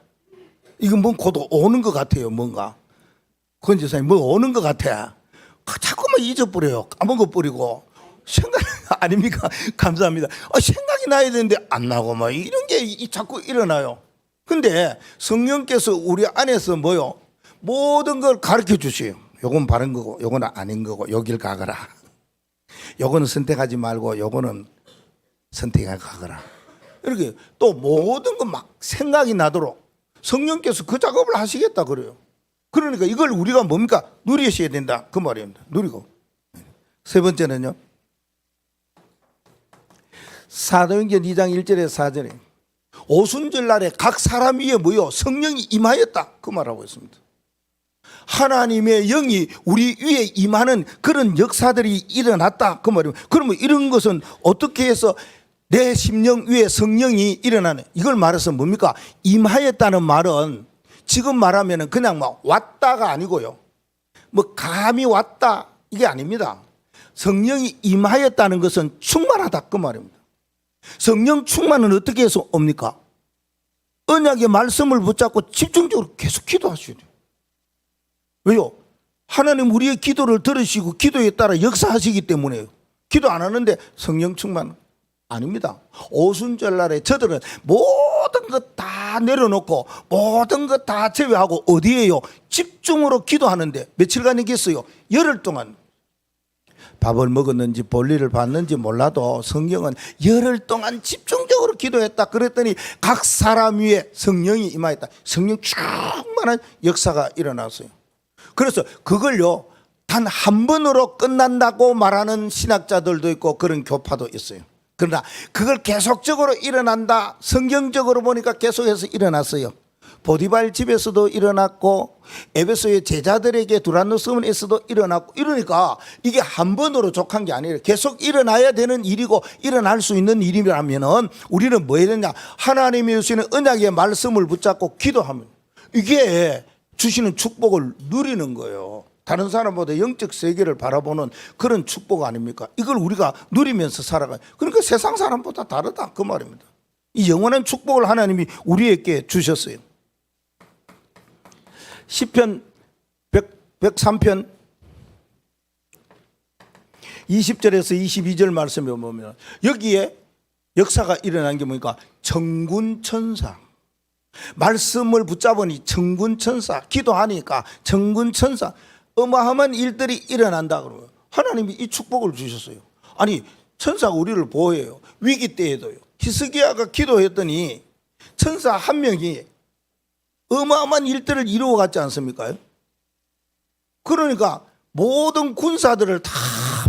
이건 뭐 곧 오는 것 같아요. 뭔가 권지사님 뭐 오는 것 같아. 자꾸만 잊어버려요. 까먹어버리고. 생각 아닙니까? 감사합니다. 생각이 나야 되는데 안 나고 뭐 이런 게 자꾸 일어나요. 근데 성령께서 우리 안에서 뭐요? 모든 걸 가르쳐 주세요. 요건 바른 거고 요건 아닌 거고 여길 가거라. 요거는 선택하지 말고 요거는 선택해 가거라. 이렇게 또 모든 거 막 생각이 나도록 성령께서 그 작업을 하시겠다 그래요. 그러니까 이걸 우리가 뭡니까? 누리셔야 된다, 그 말입니다. 누리고. 세 번째는요, 사도행전 2장 1절에서 4절에 오순절날에 각 사람 위에 뭐요? 성령이 임하였다, 그 말하고 있습니다. 하나님의 영이 우리 위에 임하는 그런 역사들이 일어났다, 그 말입니다. 그러면 이런 것은 어떻게 해서 내 심령 위에 성령이 일어나는, 이걸 말해서 뭡니까? 임하였다는 말은 지금 말하면 그냥 막 왔다가 아니고요, 뭐 감이 왔다 이게 아닙니다. 성령이 임하였다는 것은 충만하다, 그 말입니다. 성령 충만은 어떻게 해서 옵니까? 언약의 말씀을 붙잡고 집중적으로 계속 기도하셔야 돼요. 왜요? 하나님 우리의 기도를 들으시고 기도에 따라 역사하시기 때문에요. 기도 안 하는데 성령 충만 아닙니다. 오순절날에 저들은 모든 것 다 내려놓고 모든 것 다 제외하고 어디에요? 집중으로 기도하는데 며칠간이겠어요? 열흘 동안. 밥을 먹었는지 볼일을 봤는지 몰라도 성경은 열흘 동안 집중적으로 기도했다 그랬더니 각 사람 위에 성령이 임하였다. 성령 충만한 역사가 일어났어요. 그래서 그걸요 단 한 번으로 끝난다고 말하는 신학자들도 있고 그런 교파도 있어요. 그러나 그걸 계속적으로 일어난다, 성경적으로 보니까 계속해서 일어났어요. 보디발 집에서도 일어났고 에베소의 제자들에게 두란노스문에서도 일어났고, 이러니까 이게 한 번으로 족한 게 아니에요. 계속 일어나야 되는 일이고 일어날 수 있는 일이라면 우리는 뭐 해야 되냐? 하나님이 주시는 언약의 말씀을 붙잡고 기도하면 이게 주시는 축복을 누리는 거예요. 다른 사람보다 영적 세계를 바라보는 그런 축복 아닙니까? 이걸 우리가 누리면서 살아가요. 그러니까 세상 사람보다 다르다, 그 말입니다. 이 영원한 축복을 하나님이 우리에게 주셨어요. 시편 103편 20절에서 22절 말씀에 보면 여기에 역사가 일어난 게 뭡니까? 천군천사. 말씀을 붙잡으니 천군천사, 기도하니까 천군천사, 어마어마한 일들이 일어난다 그러면 하나님이 이 축복을 주셨어요. 아니 천사가 우리를 보호해요. 위기 때에도요. 히스기야가 기도했더니 천사 한 명이 어마어마한 일들을 이루어 갔지 않습니까? 그러니까 모든 군사들을 다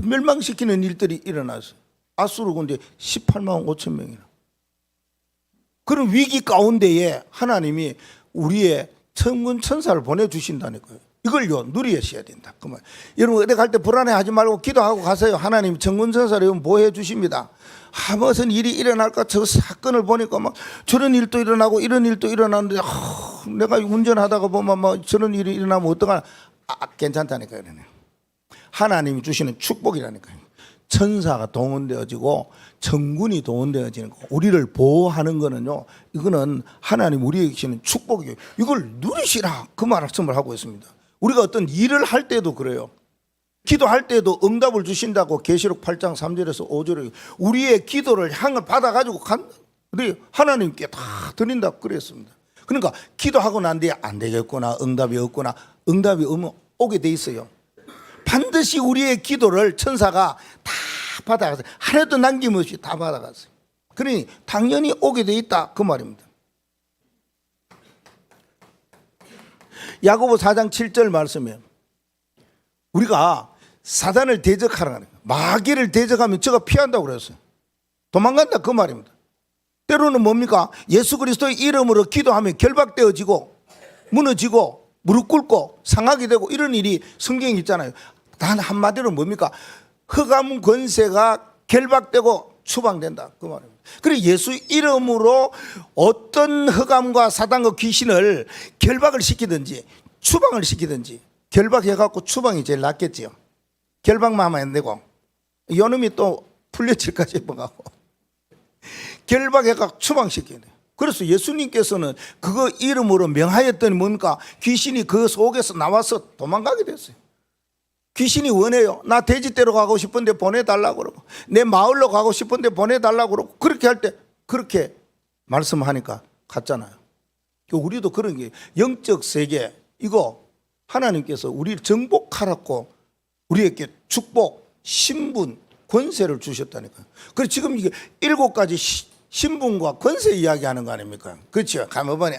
멸망시키는 일들이 일어났어요. 아수르 군대 18만 5천 명이나. 그런 위기 가운데에 하나님이 우리의 천군 천사를 보내주신다니까요. 이걸요 누리셔야 된다. 그만. 여러분 어디 갈 때 불안해하지 말고 기도하고 가세요. 하나님 천군 천사를 보호해 주십니다. 무슨 일이 일어날까 저 사건을 보니까 막 저런 일도 일어나고 이런 일도 일어나는데 내가 운전하다가 보면 막 저런 일이 일어나면 어떡하나. 괜찮다니까요. 하나님이 주시는 축복이라니까요. 천사가 동원되어지고 천군이 동원되어지는 거, 우리를 보호하는 거는요, 이거는 하나님 우리에게 주시는 축복이에요. 이걸 누리시라 그 말씀을 하고 있습니다. 우리가 어떤 일을 할 때도 그래요. 기도할 때도 응답을 주신다고 계시록 8장 3절에서 5절에 우리의 기도를 향을 받아가지고 하나님께 다 드린다 그랬습니다. 그러니까 기도하고 난 뒤에 안 되겠구나, 응답이 없구나, 응답이 오게 돼 있어요. 반드시 우리의 기도를 천사가 다 받아갔어요. 하나도 남김없이 다 받아갔어요. 그러니 당연히 오게 돼 있다 그 말입니다. 야고보 4장 7절 말씀이에요. 우리가 사단을 대적하라는 거예요. 마귀를 대적하면 저가 피한다고 그랬어요. 도망간다 그 말입니다. 때로는 뭡니까? 예수 그리스도의 이름으로 기도하면 결박되어지고 무너지고 무릎 꿇고 상하게 되고 이런 일이 성경에 있잖아요. 단 한마디로 뭡니까? 흑암 권세가 결박되고 추방된다 그 말입니다. 그리고 예수 이름으로 어떤 흑암과 사단과 귀신을 결박을 시키든지 추방을 시키든지, 결박해갖고 추방이 제일 낫겠지요. 결박만 하면 안 되고 요놈이 또 풀려질까 싶어갖고 결박해갖고 추방시켜야 돼요. 그래서 예수님께서는 그거 이름으로 명하였더니 뭡니까? 귀신이 그 속에서 나와서 도망가게 됐어요. 귀신이 원해요. 나 돼지떼로 가고 싶은데 보내달라고 그러고 내 마을로 가고 싶은데 보내달라고 그러고 그렇게 할 때 그렇게 말씀하니까 갔잖아요. 우리도 그런 게 영적 세계 이거 하나님께서 우리를 정복하라고 우리에게 축복, 신분, 권세를 주셨다니까요. 그래서 지금 이게 7가지 신분과 권세 이야기하는 거 아닙니까? 그렇죠. 가만 보니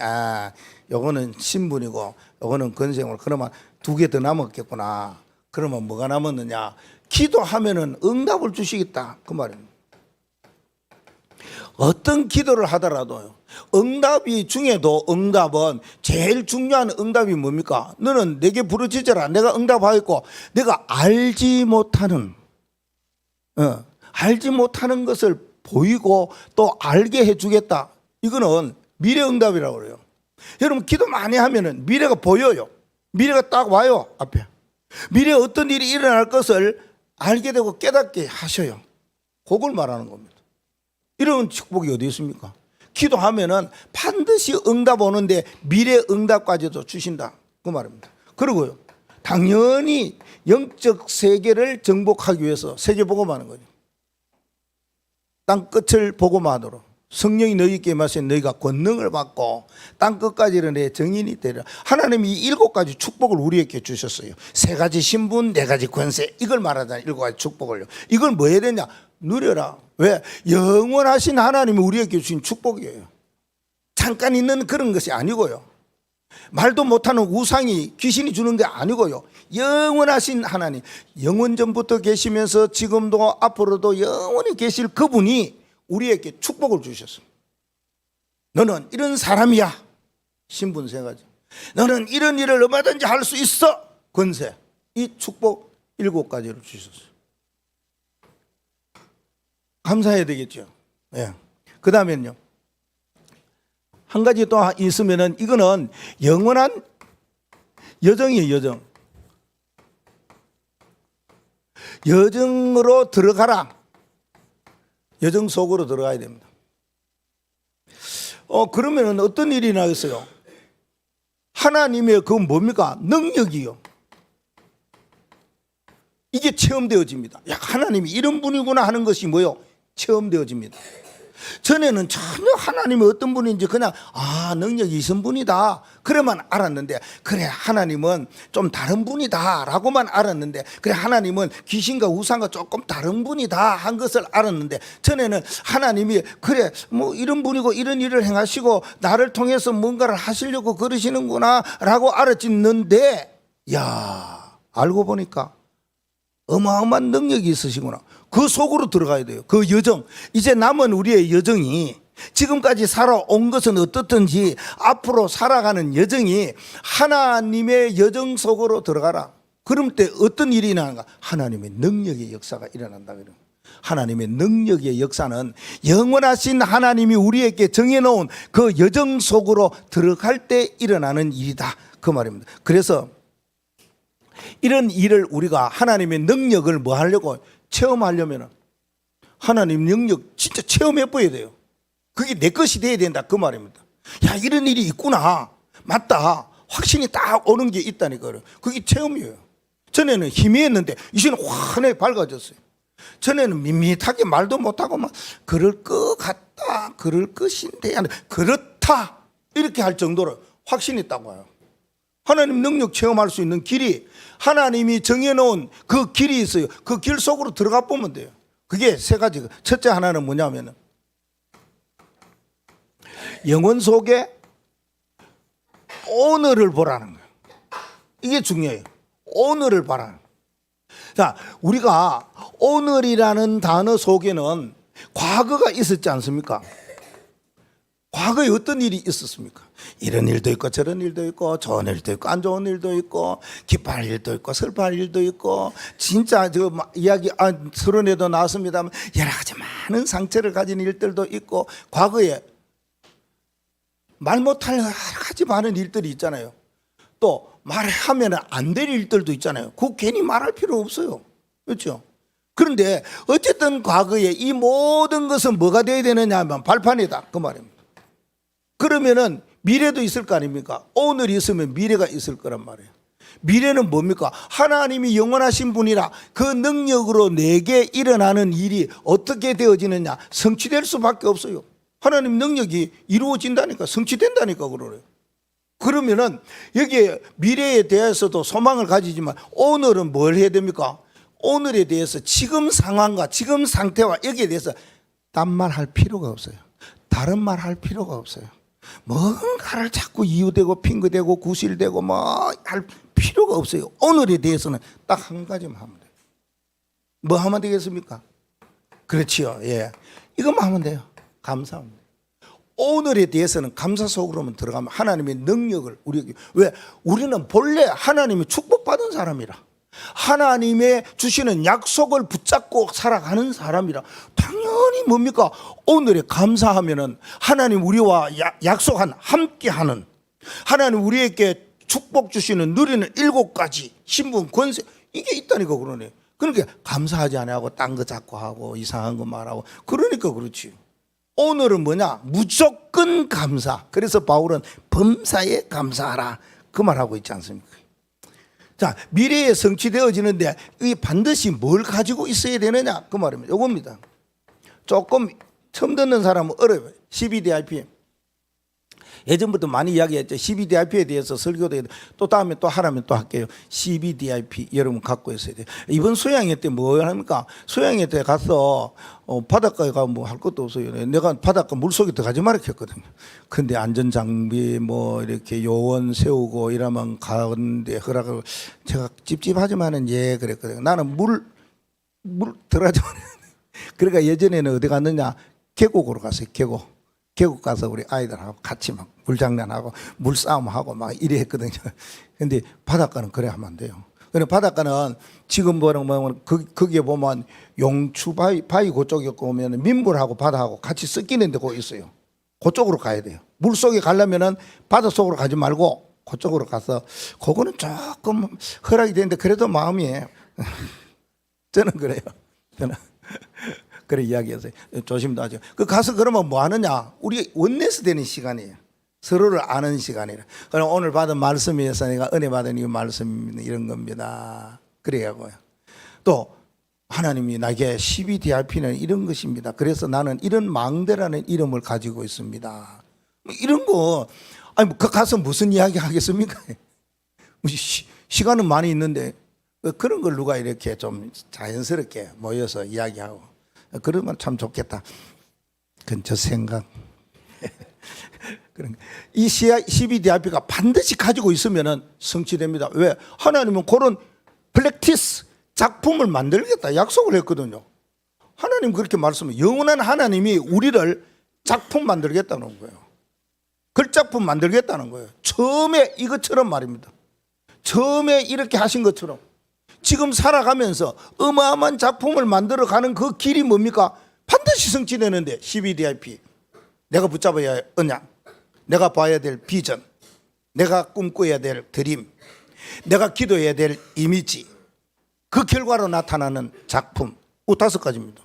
요거는 신분이고 요거는 권세고 그러면 2개 더 남았겠구나. 그러면 뭐가 남았느냐? 기도하면은 응답을 주시겠다 그 말입니다. 어떤 기도를 하더라도요, 응답이 중에도 응답은 제일 중요한 응답이 뭡니까? 너는 내게 부르짖어라. 내가 응답하겠고 내가 알지 못하는 것을 보이고 또 알게 해주겠다. 이거는 미래 응답이라고 그래요. 여러분 기도 많이 하면은 미래가 보여요. 미래가 딱 와요 앞에. 미래에 어떤 일이 일어날 것을 알게 되고 깨닫게 하셔요. 그걸 말하는 겁니다. 이런 축복이 어디 있습니까? 기도하면은 반드시 응답 오는데 미래 응답까지도 주신다 그 말입니다. 그리고요, 당연히 영적 세계를 정복하기 위해서 세계 복음하는 거죠. 땅 끝을 복음하도록 성령이 너희에게 임하신 너희가 권능을 받고 땅 끝까지는 내 정인이 되리라. 하나님이 이 7가지 축복을 우리에게 주셨어요. 3가지 신분, 4가지 권세, 이걸 말하잖아요. 7가지 축복을요. 이걸 뭐 해야 되냐? 누려라. 왜? 영원하신 하나님이 우리에게 주신 축복이에요. 잠깐 있는 그런 것이 아니고요, 말도 못하는 우상이 귀신이 주는 게 아니고요, 영원하신 하나님, 영원 전부터 계시면서 지금도 앞으로도 영원히 계실 그분이 우리에게 축복을 주셨습니다. 너는 이런 사람이야. 신분 3가지. 너는 이런 일을 얼마든지 할 수 있어. 권세. 이 축복 7가지를 주셨어요. 감사해야 되겠죠. 예. 그 다음에는요, 한 가지 또 있으면은 이거는 영원한 여정이에요. 여정. 여정으로 들어가라. 여정 속으로 들어가야 됩니다. 그러면은 어떤 일이 나겠어요? 하나님의 그 뭡니까? 능력이요. 이게 체험되어집니다. 야, 하나님이 이런 분이구나 하는 것이 뭐요? 체험되어집니다. 전에는 전혀 하나님이 어떤 분인지 그냥 능력이 있은 분이다 그래만 알았는데, 그래 하나님은 좀 다른 분이다 라고만 알았는데, 그래 하나님은 귀신과 우상과 조금 다른 분이다 한 것을 알았는데, 전에는 하나님이 그래 뭐 이런 분이고 이런 일을 행하시고 나를 통해서 뭔가를 하시려고 그러시는구나 라고 알았는데, 야 알고 보니까 어마어마한 능력이 있으시구나. 그 속으로 들어가야 돼요. 그 여정. 이제 남은 우리의 여정이, 지금까지 살아온 것은 어떻든지 앞으로 살아가는 여정이 하나님의 여정 속으로 들어가라. 그럼 때 어떤 일이 일어나는가? 하나님의 능력의 역사가 일어난다. 하나님의 능력의 역사는 영원하신 하나님이 우리에게 정해놓은 그 여정 속으로 들어갈 때 일어나는 일이다, 그 말입니다. 그래서 이런 일을 우리가 하나님의 능력을 뭐 하려고 체험하려면 하나님 능력 진짜 체험해 보여야 돼요. 그게 내 것이 돼야 된다, 그 말입니다. 야 이런 일이 있구나, 맞다, 확신이 딱 오는 게 있다니까요. 그게 체험이에요. 전에는 희미했는데 이제는 환하게 밝아졌어요. 전에는 밋밋하게 말도 못하고 막 그럴 것 같다, 그럴 것인데 그렇다 이렇게 할 정도로 확신이 딱 와요. 하나님 능력 체험할 수 있는 길이, 하나님이 정해놓은 그 길이 있어요. 그 길 속으로 들어가 보면 돼요. 그게 세 가지. 첫째 하나는 뭐냐면 영혼 속에 오늘을 보라는 거예요. 이게 중요해요. 오늘을 보라는 거예요. 자, 우리가 오늘이라는 단어 속에는 과거가 있었지 않습니까? 과거에 어떤 일이 있었습니까? 이런 일도 있고 저런 일도 있고 좋은 일도 있고 안 좋은 일도 있고 기뻐할 일도 있고 슬퍼할 일도 있고, 진짜 저 이야기 서론에도 나왔습니다만 여러 가지 많은 상처를 가진 일들도 있고, 과거에 말 못할 여러 가지 많은 일들이 있잖아요. 또 말하면 안 될 일들도 있잖아요. 그거 괜히 말할 필요 없어요. 그렇죠? 그런데 어쨌든 과거에 이 모든 것은 뭐가 되어야 되느냐 하면 발판이다, 그 말입니다. 그러면은 미래도 있을 거 아닙니까? 오늘이 있으면 미래가 있을 거란 말이에요. 미래는 뭡니까? 하나님이 영원하신 분이라 그 능력으로 내게 일어나는 일이 어떻게 되어지느냐? 성취될 수밖에 없어요. 하나님 능력이 이루어진다니까, 성취된다니까 그러래요. 그러면은 여기에 미래에 대해서도 소망을 가지지만 오늘은 뭘 해야 됩니까? 오늘에 대해서 지금 상황과 지금 상태와 여기에 대해서 딴 말 할 필요가 없어요. 다른 말 할 필요가 없어요. 뭔가를 자꾸 이유대고 핑계대고 구실대고 뭐 할 필요가 없어요. 오늘에 대해서는 딱 한 가지만 하면 돼요. 뭐 하면 되겠습니까? 그렇지요. 예, 이것만 하면 돼요. 감사합니다. 오늘에 대해서는 감사 속으로만 들어가면 하나님의 능력을 우리에게, 왜? 우리는 본래 하나님이 축복받은 사람이라, 하나님의 주시는 약속을 붙잡고 살아가는 사람이라 당연히 뭡니까? 오늘에 감사하면은 하나님 우리와 약속한 함께하는, 하나님 우리에게 축복 주시는 누리는 7가지 신분 권세, 이게 있다니까. 그러네. 그러니까 감사하지 않고 딴 거 자꾸 하고 이상한 거 말하고 그러니까 그렇지. 오늘은 뭐냐? 무조건 감사. 그래서 바울은 범사에 감사하라, 그 말하고 있지 않습니까? 자, 미래에 성취되어지는데 이 반드시 뭘 가지고 있어야 되느냐, 그 말입니다. 요겁니다. 조금 처음 듣는 사람은 어려워요. CBDIP. 예전부터 많이 이야기했죠. CBDIP에 대해서 설교도 또 다음에 또 하라면 또 할게요. CBDIP 여러분 갖고 있어야 돼요. 이번 수양회 때 뭐 합니까? 수양회 때 가서 바닷가에 가면 뭐 할 것도 없어요. 내가 바닷가 물속에 들어가지 말라 했거든요. 근데 안전장비 뭐 이렇게 요원 세우고 이러면 가는데 허락을, 제가 찝찝하지만은 예 그랬거든요. 나는 물 들어가지 말라. 그러니까 예전에는 어디 갔느냐? 계곡으로 갔어요. 계곡 가서 우리 아이들하고 같이 막 물장난하고 물싸움하고 막 이래 했거든요. 근데 바닷가는 그래 하면 안 돼요. 근데 바닷가는 지금 보면 거기에 보면 용추 바위 그쪽에 보면 민물하고 바다하고 같이 섞이는 데 거기 있어요. 그쪽으로 가야 돼요. 물속에 가려면은 바닷속으로 가지 말고 그쪽으로 가서, 그거는 조금 허락이 되는데 그래도 마음이 저는 그래요. 저는 그래 이야기하세요. 조심도 하죠. 그 가서 그러면 뭐 하느냐? 우리 원내스 되는 시간이에요. 서로를 아는 시간이라. 그럼 오늘 받은 말씀에서 내가 은혜 받은 이 말씀 이런 겁니다. 그래야고요. 또 하나님이 나에게 CBDRP는 이런 것입니다. 그래서 나는 이런 망대라는 이름을 가지고 있습니다. 이런 거 아니 그 가서 무슨 이야기 하겠습니까? 시간은 많이 있는데 그런 걸 누가 이렇게 좀 자연스럽게 모여서 이야기하고 그러면 참 좋겠다. 그건 저 생각. 이 CBDRP가 반드시 가지고 있으면 성취됩니다. 왜? 하나님은 그런 플렉티스 작품을 만들겠다 약속을 했거든요. 하나님 그렇게 말씀해. 영원한 하나님이 우리를 작품 만들겠다는 거예요. 글작품 만들겠다는 거예요. 처음에 이것처럼 말입니다. 처음에 이렇게 하신 것처럼 지금 살아가면서 어마어마한 작품을 만들어가는 그 길이 뭡니까? 반드시 성취되는데 CBDIP 내가 붙잡아야 할 언약, 내가 봐야 될 비전, 내가 꿈꿔야 될 드림, 내가 기도해야 될 이미지, 그 결과로 나타나는 작품 5가지입니다.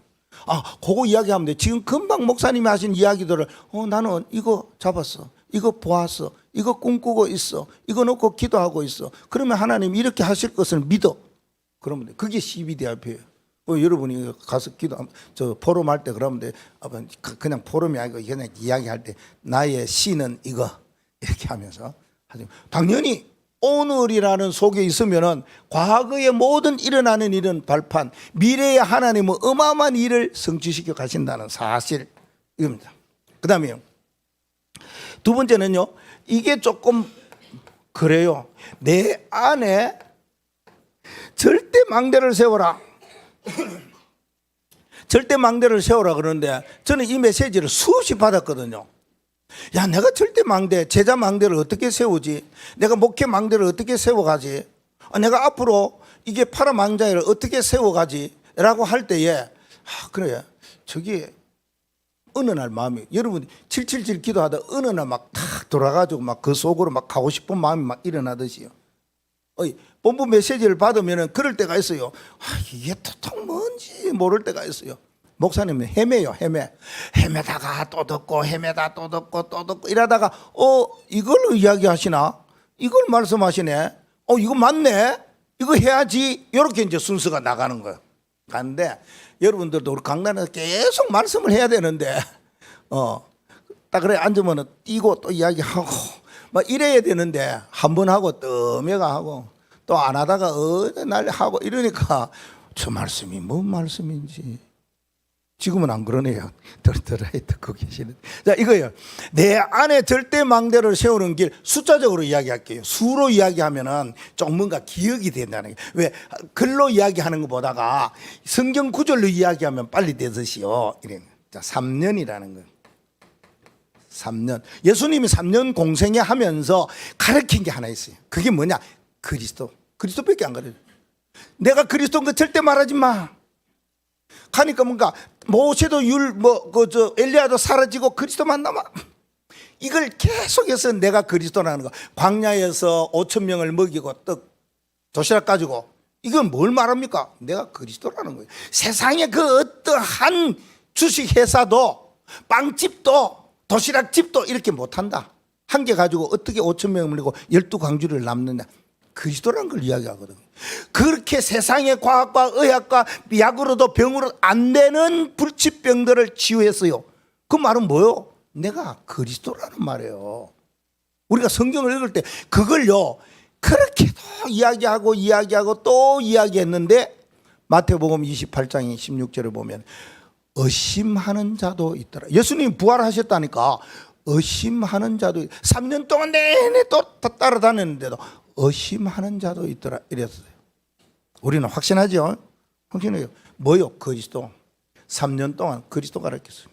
그거 이야기하면 돼. 지금 금방 목사님이 하신 이야기들을 나는 이거 잡았어, 이거 보았어, 이거 꿈꾸고 있어, 이거 놓고 기도하고 있어. 그러면 하나님 이렇게 하실 것을 믿어. 그러면 돼. 그게 CBDRP예요. 여러분이 가서 저 포럼 할 때 그러면 돼. 그냥 포럼이 아니고 그냥 이야기할 때 나의 시는 이거 이렇게 하면서 하죠. 당연히 오늘이라는 속에 있으면은 과거의 모든 일어나는 일은 발판, 미래의 하나님은 어마어마한 일을 성취시켜 가신다는 사실 이겁니다. 그 다음에요. 두 번째는요. 이게 조금 그래요. 내 안에 절대 망대를 세워라. 절대 망대를 세워라 그러는데 저는 이 메시지를 수없이 받았거든요. 야, 내가 절대 망대, 제자 망대를 어떻게 세우지? 내가 목회 망대를 어떻게 세워가지? 내가 앞으로 이게 파라 망자를 어떻게 세워가지? 라고 할 때에 그래, 저기 어느 날 마음이, 여러분 777 기도하다 어느 날 막 탁 돌아가지고 막 그 속으로 막 가고 싶은 마음이 막 일어나듯이요. 본부 메시지를 받으면 그럴 때가 있어요. 이게 도통 뭔지 모를 때가 있어요. 목사님은 헤매요. 헤매다가 또 듣고 헤매다 또 듣고 또 듣고 이러다가 이걸로 이야기하시나? 이걸 말씀하시네. 이거 맞네. 이거 해야지. 이렇게 이제 순서가 나가는 거예요. 그런데 여러분들도 우리 강단에서 계속 말씀을 해야 되는데 딱 그래 앉으면 뛰고 또 이야기하고 막 이래야 되는데 한 번 하고 떠매가 하고 또 안 하다가 날 하고 이러니까 저 말씀이 뭔 말씀인지 지금은 안 그러네요. 들어야 듣고 계시는. 자, 이거요. 내 안에 절대 망대를 세우는 길 숫자적으로 이야기할게요. 수로 이야기하면은 좀 뭔가 기억이 된다는 게. 왜 글로 이야기하는 것보다가 성경 구절로 이야기하면 빨리 되듯이요. 이래. 자, 3년이라는 거. 3년. 예수님이 3년 공생애 하면서 가르친 게 하나 있어요. 그게 뭐냐? 그리스도밖에 안 가르쳐요. 내가 그리스도인 거 절대 말하지 마. 가니까 뭔가 모세도 엘리야도 사라지고 그리스도만 남아. 이걸 계속해서 내가 그리스도라는 거. 광야에서 5,000명을 먹이고 떡 도시락 가지고 이건 뭘 말합니까? 내가 그리스도라는 거예요. 세상에 그 어떠한 주식회사도 빵집도 도시락집도 이렇게 못한다. 한 개 가지고 어떻게 5,000명을 먹이고 12광주를 남느냐. 그리스도라는 걸 이야기하거든요. 그렇게 세상의 과학과 의학과 약으로도 병으로 안 되는 불치병들을 치유했어요. 그 말은 뭐요? 내가 그리스도라는 말이에요. 우리가 성경을 읽을 때 그걸요 그렇게도 이야기하고 또 이야기했는데 마태복음 28장 16절을 보면 의심하는 자도 있더라. 예수님이 부활하셨다니까 의심하는 자도 3년 동안 내내 또 따라다녔는데도 의심하는 자도 있더라 이랬어요. 우리는 확신하죠? 확신해요. 뭐요? 그리스도. 3년 동안 그리스도 가르쳤어요.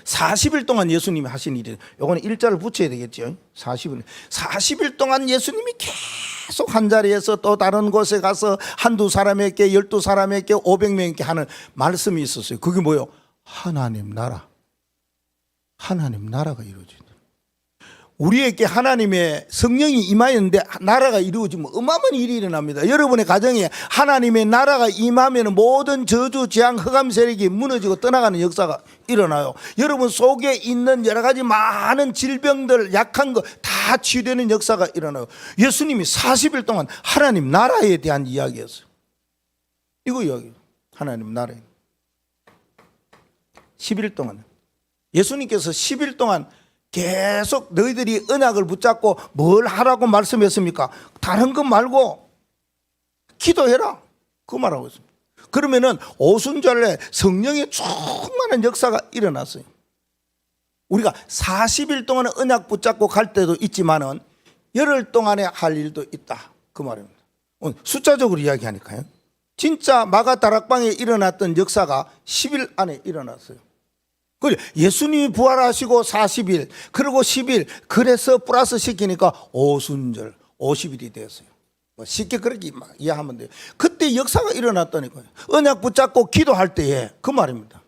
40일 동안 예수님이 하신 일이, 요거는 일자를 붙여야 되겠죠. 40일 동안 예수님이 계속 한 자리에서 또 다른 곳에 가서 한두 사람에게 12사람에게 500명에게 하는 말씀이 있었어요. 그게 뭐요? 하나님 나라가 이루어진다. 우리에게 하나님의 성령이 임하였는데 나라가 이루어지면 어마어마한 일이 일어납니다. 여러분의 가정에 하나님의 나라가 임하면 모든 저주, 재앙, 흑암 세력이 무너지고 떠나가는 역사가 일어나요. 여러분 속에 있는 여러 가지 많은 질병들, 약한 거 다 치유되는 역사가 일어나요. 예수님이 40일 동안 하나님 나라에 대한 이야기였어요. 이거 이야기. 하나님 나라에 10일 동안 예수님께서 10일 동안 계속 너희들이 언약을 붙잡고 뭘 하라고 말씀했습니까? 다른 것 말고 기도해라. 그 말하고 있습니다. 그러면은 오순절에 성령의 충만한 역사가 일어났어요. 우리가 40일 동안 언약 붙잡고 갈 때도 있지만은 열흘 동안에 할 일도 있다. 그 말입니다. 오늘 숫자적으로 이야기하니까요. 진짜 마가 다락방에 일어났던 역사가 10일 안에 일어났어요. 예수님이 부활하시고 40일 그리고 10일 그래서 플러스 시키니까 오순절 50일이 되었어요. 쉽게 그렇게 이해하면 돼요. 그때 역사가 일어났다니까요. 언약 붙잡고 기도할 때에 그 말입니다.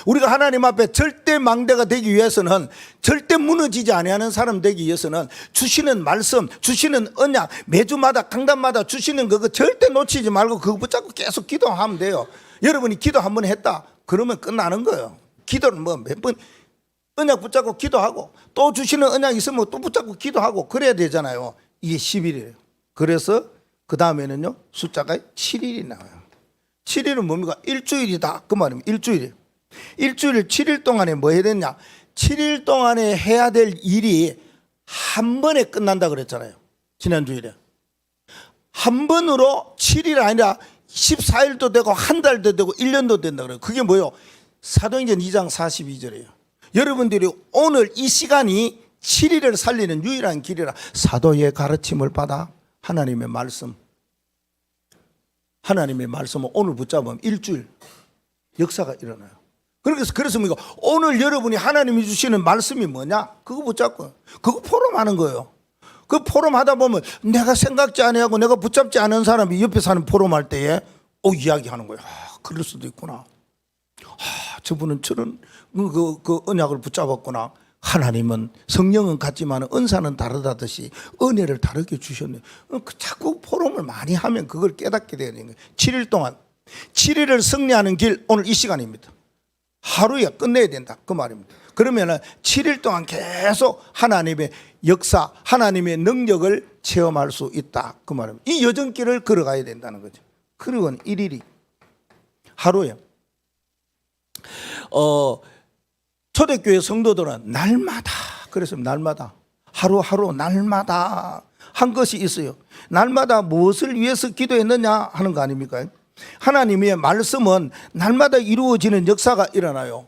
우리가 하나님 앞에 절대 망대가 되기 위해서는 절대 무너지지 아니하는 사람 되기 위해서는 주시는 말씀, 주시는 언약 매주마다 강단마다 주시는 그거 절대 놓치지 말고 그거 붙잡고 계속 기도하면 돼요. 여러분이 기도 한 번 했다 그러면 끝나는 거예요. 기도는 뭐 몇 번 언약 붙잡고 기도하고 또 주시는 언약 있으면 또 붙잡고 기도하고 그래야 되잖아요. 이게 10일이에요. 그래서 그 다음에는요 숫자가 7일이 나와요. 7일은 뭡니까? 일주일이다 그 말입니다. 일주일 7일 동안에 뭐 해야 되냐? 7일 동안에 해야 될 일이 한 번에 끝난다 그랬잖아요. 지난주일에 한 번으로 7일 아니라 14일도 되고 한 달도 되고 1년도 된다 그래요. 그게 뭐예요? 사도행전 2장 42절이에요. 여러분들이 오늘 이 시간이 7일을 살리는 유일한 길이라. 사도의 가르침을 받아 하나님의 말씀을 오늘 붙잡으면 일주일 역사가 일어나요. 그래서 뭐 오늘 여러분이 하나님이 주시는 말씀이 뭐냐? 그거 붙잡고 그거 포럼하는 거예요. 그 포럼하다 보면 내가 생각지 아니하고 내가 붙잡지 않은 사람이 옆에 사는 포럼할 때에 이야기하는 거예요. 그럴 수도 있구나. 저분은 저런 그 언약을 붙잡았구나. 하나님은 성령은 같지만 은사는 다르다듯이 은혜를 다르게 주셨네. 자꾸 포럼을 많이 하면 그걸 깨닫게 되는 거예요. 7일 동안 7일을 승리하는 길 오늘 이 시간입니다. 하루에 끝내야 된다 그 말입니다. 그러면은 7일 동안 계속 하나님의 역사, 하나님의 능력을 체험할 수 있다 그 말입니다. 이 여정길을 걸어가야 된다는 거죠. 그리고 1일이 하루에 초대교회 성도들은 날마다 그래서 날마다 하루하루 날마다 한 것이 있어요. 날마다 무엇을 위해서 기도했느냐 하는 거 아닙니까? 하나님의 말씀은 날마다 이루어지는 역사가 일어나요.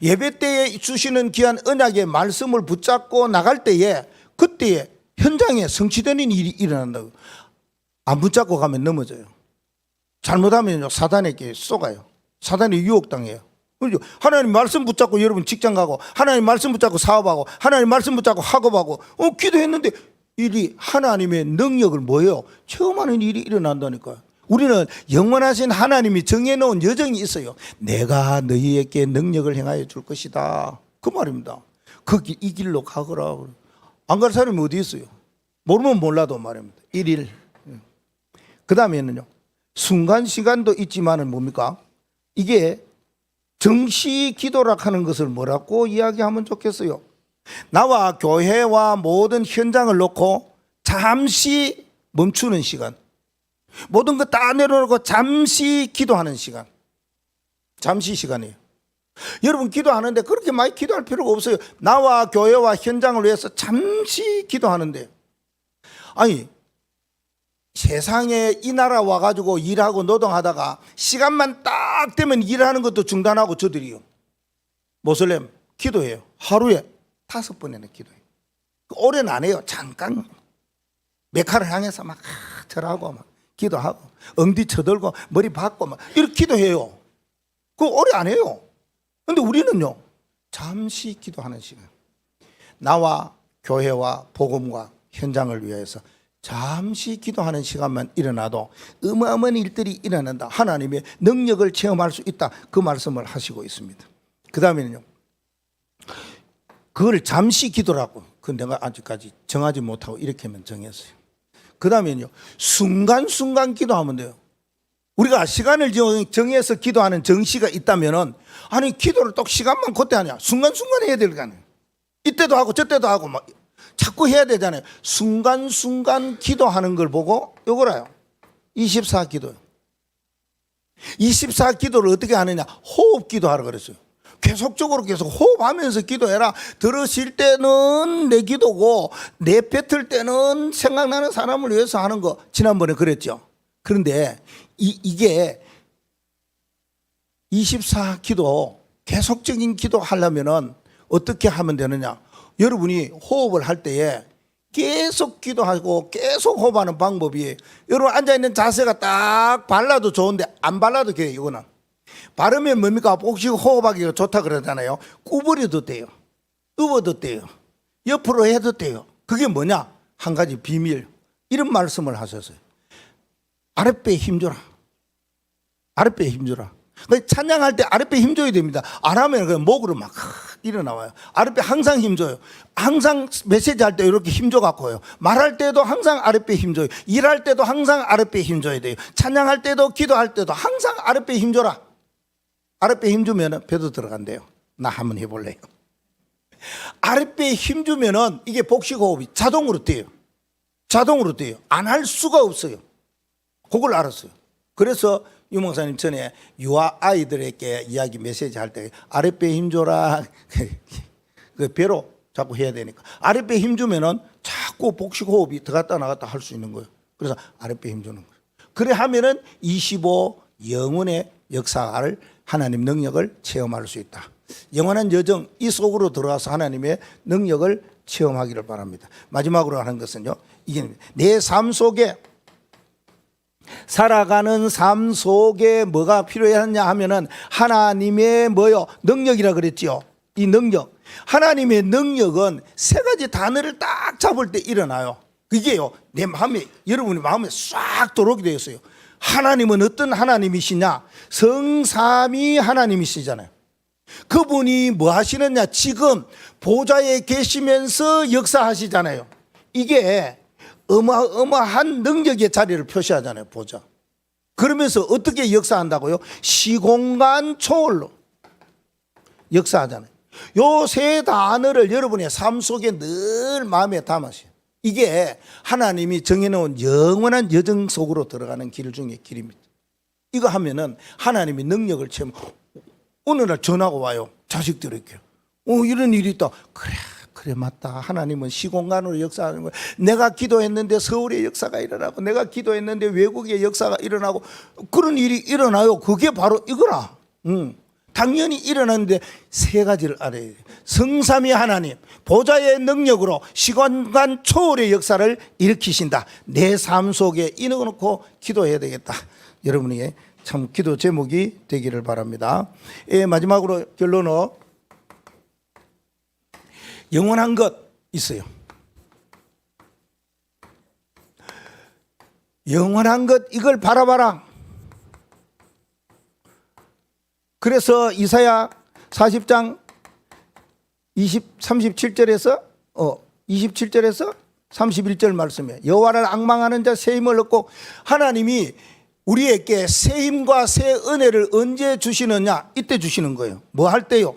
예배 때에 주시는 귀한 언약의 말씀을 붙잡고 나갈 때에 그때에 현장에 성취되는 일이 일어난다고. 안 붙잡고 가면 넘어져요. 잘못하면 사단에게 쏘가요. 사단에 유혹당해요. 하나님 말씀 붙잡고 여러분 직장 가고 하나님 말씀 붙잡고 사업하고 하나님 말씀 붙잡고 학업하고 기도했는데 일이 하나님의 능력을 뭐예요? 체험하는 일이 일어난다니까요. 우리는 영원하신 하나님이 정해놓은 여정이 있어요. 내가 너희에게 능력을 행하여 줄 것이다 그 말입니다. 이 길로 가거라. 안 갈 사람이 어디 있어요? 모르면 몰라도 말입니다. 1일. 그 다음에는요 순간 시간도 있지만은 뭡니까? 이게 정시 기도라 하는 것을 뭐라고 이야기하면 좋겠어요? 나와 교회와 모든 현장을 놓고 잠시 멈추는 시간, 모든 거 다 내려놓고 잠시 기도하는 시간, 잠시 시간이에요. 여러분 기도하는데 그렇게 많이 기도할 필요가 없어요. 나와 교회와 현장을 위해서 잠시 기도하는데 아니 세상에 이 나라 와가지고 일하고 노동하다가 시간만 딱 되면 일하는 것도 중단하고 저들이요 모슬렘 기도해요. 하루에 5번이나 기도해요. 오래는 안 해요. 잠깐 메카를 향해서 막 절하고 막 기도하고 엉디 쳐들고 머리 박고 막 이렇게 기도해요. 그거 오래 안 해요. 근데 우리는요 잠시 기도하는 시간, 나와 교회와 복음과 현장을 위해서 잠시 기도하는 시간만 일어나도 어마어마한 일들이 일어난다. 하나님의 능력을 체험할 수 있다. 그 말씀을 하시고 있습니다. 그 다음에는요 그걸 잠시 기도라고 그 내가 아직까지 정하지 못하고 이렇게만 정했어요. 그 다음에는요 순간순간 기도하면 돼요. 우리가 시간을 정해서 기도하는 정시가 있다면은 아니 기도를 또 시간만 그때 하냐? 순간순간 해야 될 거 아니에요. 이때도 하고 저때도 하고 막 자꾸 해야 되잖아요. 순간순간 기도하는 걸 보고 요거라요. 24기도요. 24 기도를 어떻게 하느냐? 호흡 기도하라 그랬어요. 계속적으로 계속 호흡하면서 기도해라. 들으실 때는 내 기도고 내뱉을 때는 생각나는 사람을 위해서 하는 거 지난번에 그랬죠. 그런데 이게 24 기도 계속적인 기도 하려면은 어떻게 하면 되느냐? 여러분이 호흡을 할 때에 계속 기도하고 계속 호흡하는 방법이, 여러분 앉아있는 자세가 딱 발라도 좋은데 안 발라도 돼요. 이거는 바르면 뭡니까? 복식 호흡하기가 좋다 그러잖아요. 구부려도 돼요, 누워도 돼요, 옆으로 해도 돼요. 그게 뭐냐? 한 가지 비밀, 이런 말씀을 하셨어요. 아랫배에 힘줘라. 아랫배에 힘줘라. 찬양할 때 아랫배 힘줘야 됩니다. 안 하면 그냥 목으로 막 일어나와요. 아랫배 항상 힘줘요. 항상 메시지 할 때 이렇게 힘줘 갖고요. 말할 때도 항상 아랫배 힘줘요. 일할 때도 항상 아랫배 힘줘야 돼요. 찬양할 때도 기도할 때도 항상 아랫배 힘줘라. 아랫배 힘주면 배도 들어간대요. 나 한번 해볼래요. 아랫배에 힘주면은 이게 복식호흡이 자동으로 돼요. 자동으로 돼요. 안 할 수가 없어요. 그걸 알았어요. 그래서 유 목사님 전에 유아 아이들에게 이야기 메시지 할 때 아랫배에 힘줘라. 그 배로 자꾸 해야 되니까 아랫배에 힘주면은 자꾸 복식호흡이 들어갔다 나갔다 할 수 있는 거예요. 그래서 아랫배에 힘주는 거예요. 그래 하면은 25 영혼의 역사를, 하나님 능력을 체험할 수 있다. 영원한 여정, 이 속으로 들어가서 하나님의 능력을 체험하기를 바랍니다. 마지막으로 하는 것은요, 이게 내 삶 속에, 살아가는 삶 속에 뭐가 필요하냐 하면은 하나님의 뭐요? 능력이라 그랬지요. 이 능력, 하나님의 능력은 세 가지 단어를 딱 잡을 때 일어나요. 그게요, 내 마음에, 여러분의 마음에 싹 들어오게 되어 있어요. 하나님은 어떤 하나님이시냐? 성삼위 하나님이시잖아요. 그분이 뭐 하시느냐? 지금 보좌에 계시면서 역사하시잖아요. 이게 어마어마한 능력의 자리를 표시하잖아요. 보좌. 그러면서 어떻게 역사한다고요? 시공간 초월로 역사하잖아요. 요 세 단어를 여러분의 삶 속에 늘 마음에 담으세요. 이게 하나님이 정해놓은 영원한 여정 속으로 들어가는 길 중에 길입니다. 이거 하면은 하나님이 능력을 체험. 어느 날 전화가 와요. 자식들에게. 이런 일이 있다. 그래 맞다. 하나님은 시공간으로 역사하는 거야. 내가 기도했는데 서울의 역사가 일어나고, 내가 기도했는데 외국의 역사가 일어나고, 그런 일이 일어나요. 그게 바로 이거라. 당연히 일어나는데 세 가지를 알아야 돼요. 성삼위 하나님, 보좌의 능력으로 시간간 초월의 역사를 일으키신다. 내 삶 속에 이어놓고 기도해야 되겠다. 여러분에게 참 기도 제목이 되기를 바랍니다. 마지막으로 결론은 영원한 것 있어요. 영원한 것, 이걸 바라봐라. 그래서 이사야 40장 37절에서 27절에서 31절 말씀에 여호와를 앙망하는 자 새 힘을 얻고, 하나님이 우리에게 새 힘과 새 은혜를 언제 주시느냐? 이때 주시는 거예요. 뭐 할 때요?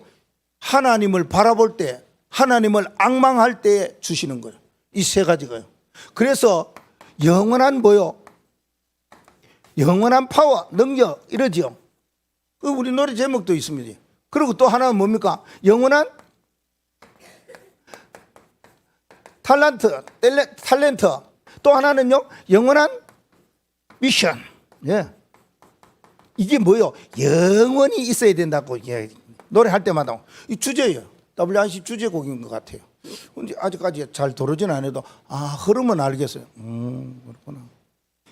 하나님을 바라볼 때, 하나님을 앙망할 때 주시는 거예요. 이 세 가지가요. 그래서 영원한 뭐요? 영원한 파워, 능력, 이러지요. 우리 노래 제목도 있습니다. 그리고 또 하나는 뭡니까? 영원한 탤런트. 또 하나는요, 영원한 미션. 예. 이게 뭐요? 영원히 있어야 된다고. 예. 노래할 때마다 이 주제예요. WRC 주제곡인 것 같아요. 근데 아직까지 잘 도르진 않아도 흐름은 알겠어요. 그렇구나.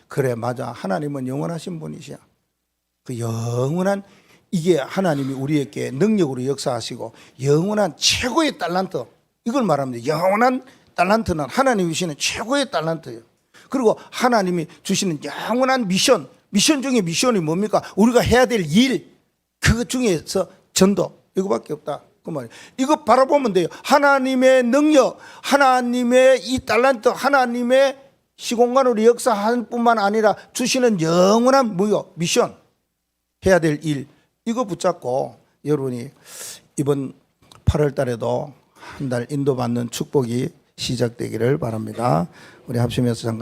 그래 맞아. 하나님은 영원하신 분이시야. 그 영원한, 이게 하나님이 우리에게 능력으로 역사하시고 영원한 최고의 달란트, 이걸 말합니다. 영원한 달란트는 하나님이 주시는 최고의 달란트예요. 그리고 하나님이 주시는 영원한 미션 중에 미션이 뭡니까? 우리가 해야 될 일, 그 중에서 전도, 이거밖에 없다. 그 말이에요. 이거 바라보면 돼요. 하나님의 능력, 하나님의 이 달란트, 하나님의 시공간으로 역사할 뿐만 아니라 주시는 영원한 무역, 미션, 해야 될 일, 이거 붙잡고 여러분이 이번 8월 달에도 한 달 인도받는 축복이 시작되기를 바랍니다. 우리 합심해서 잠깐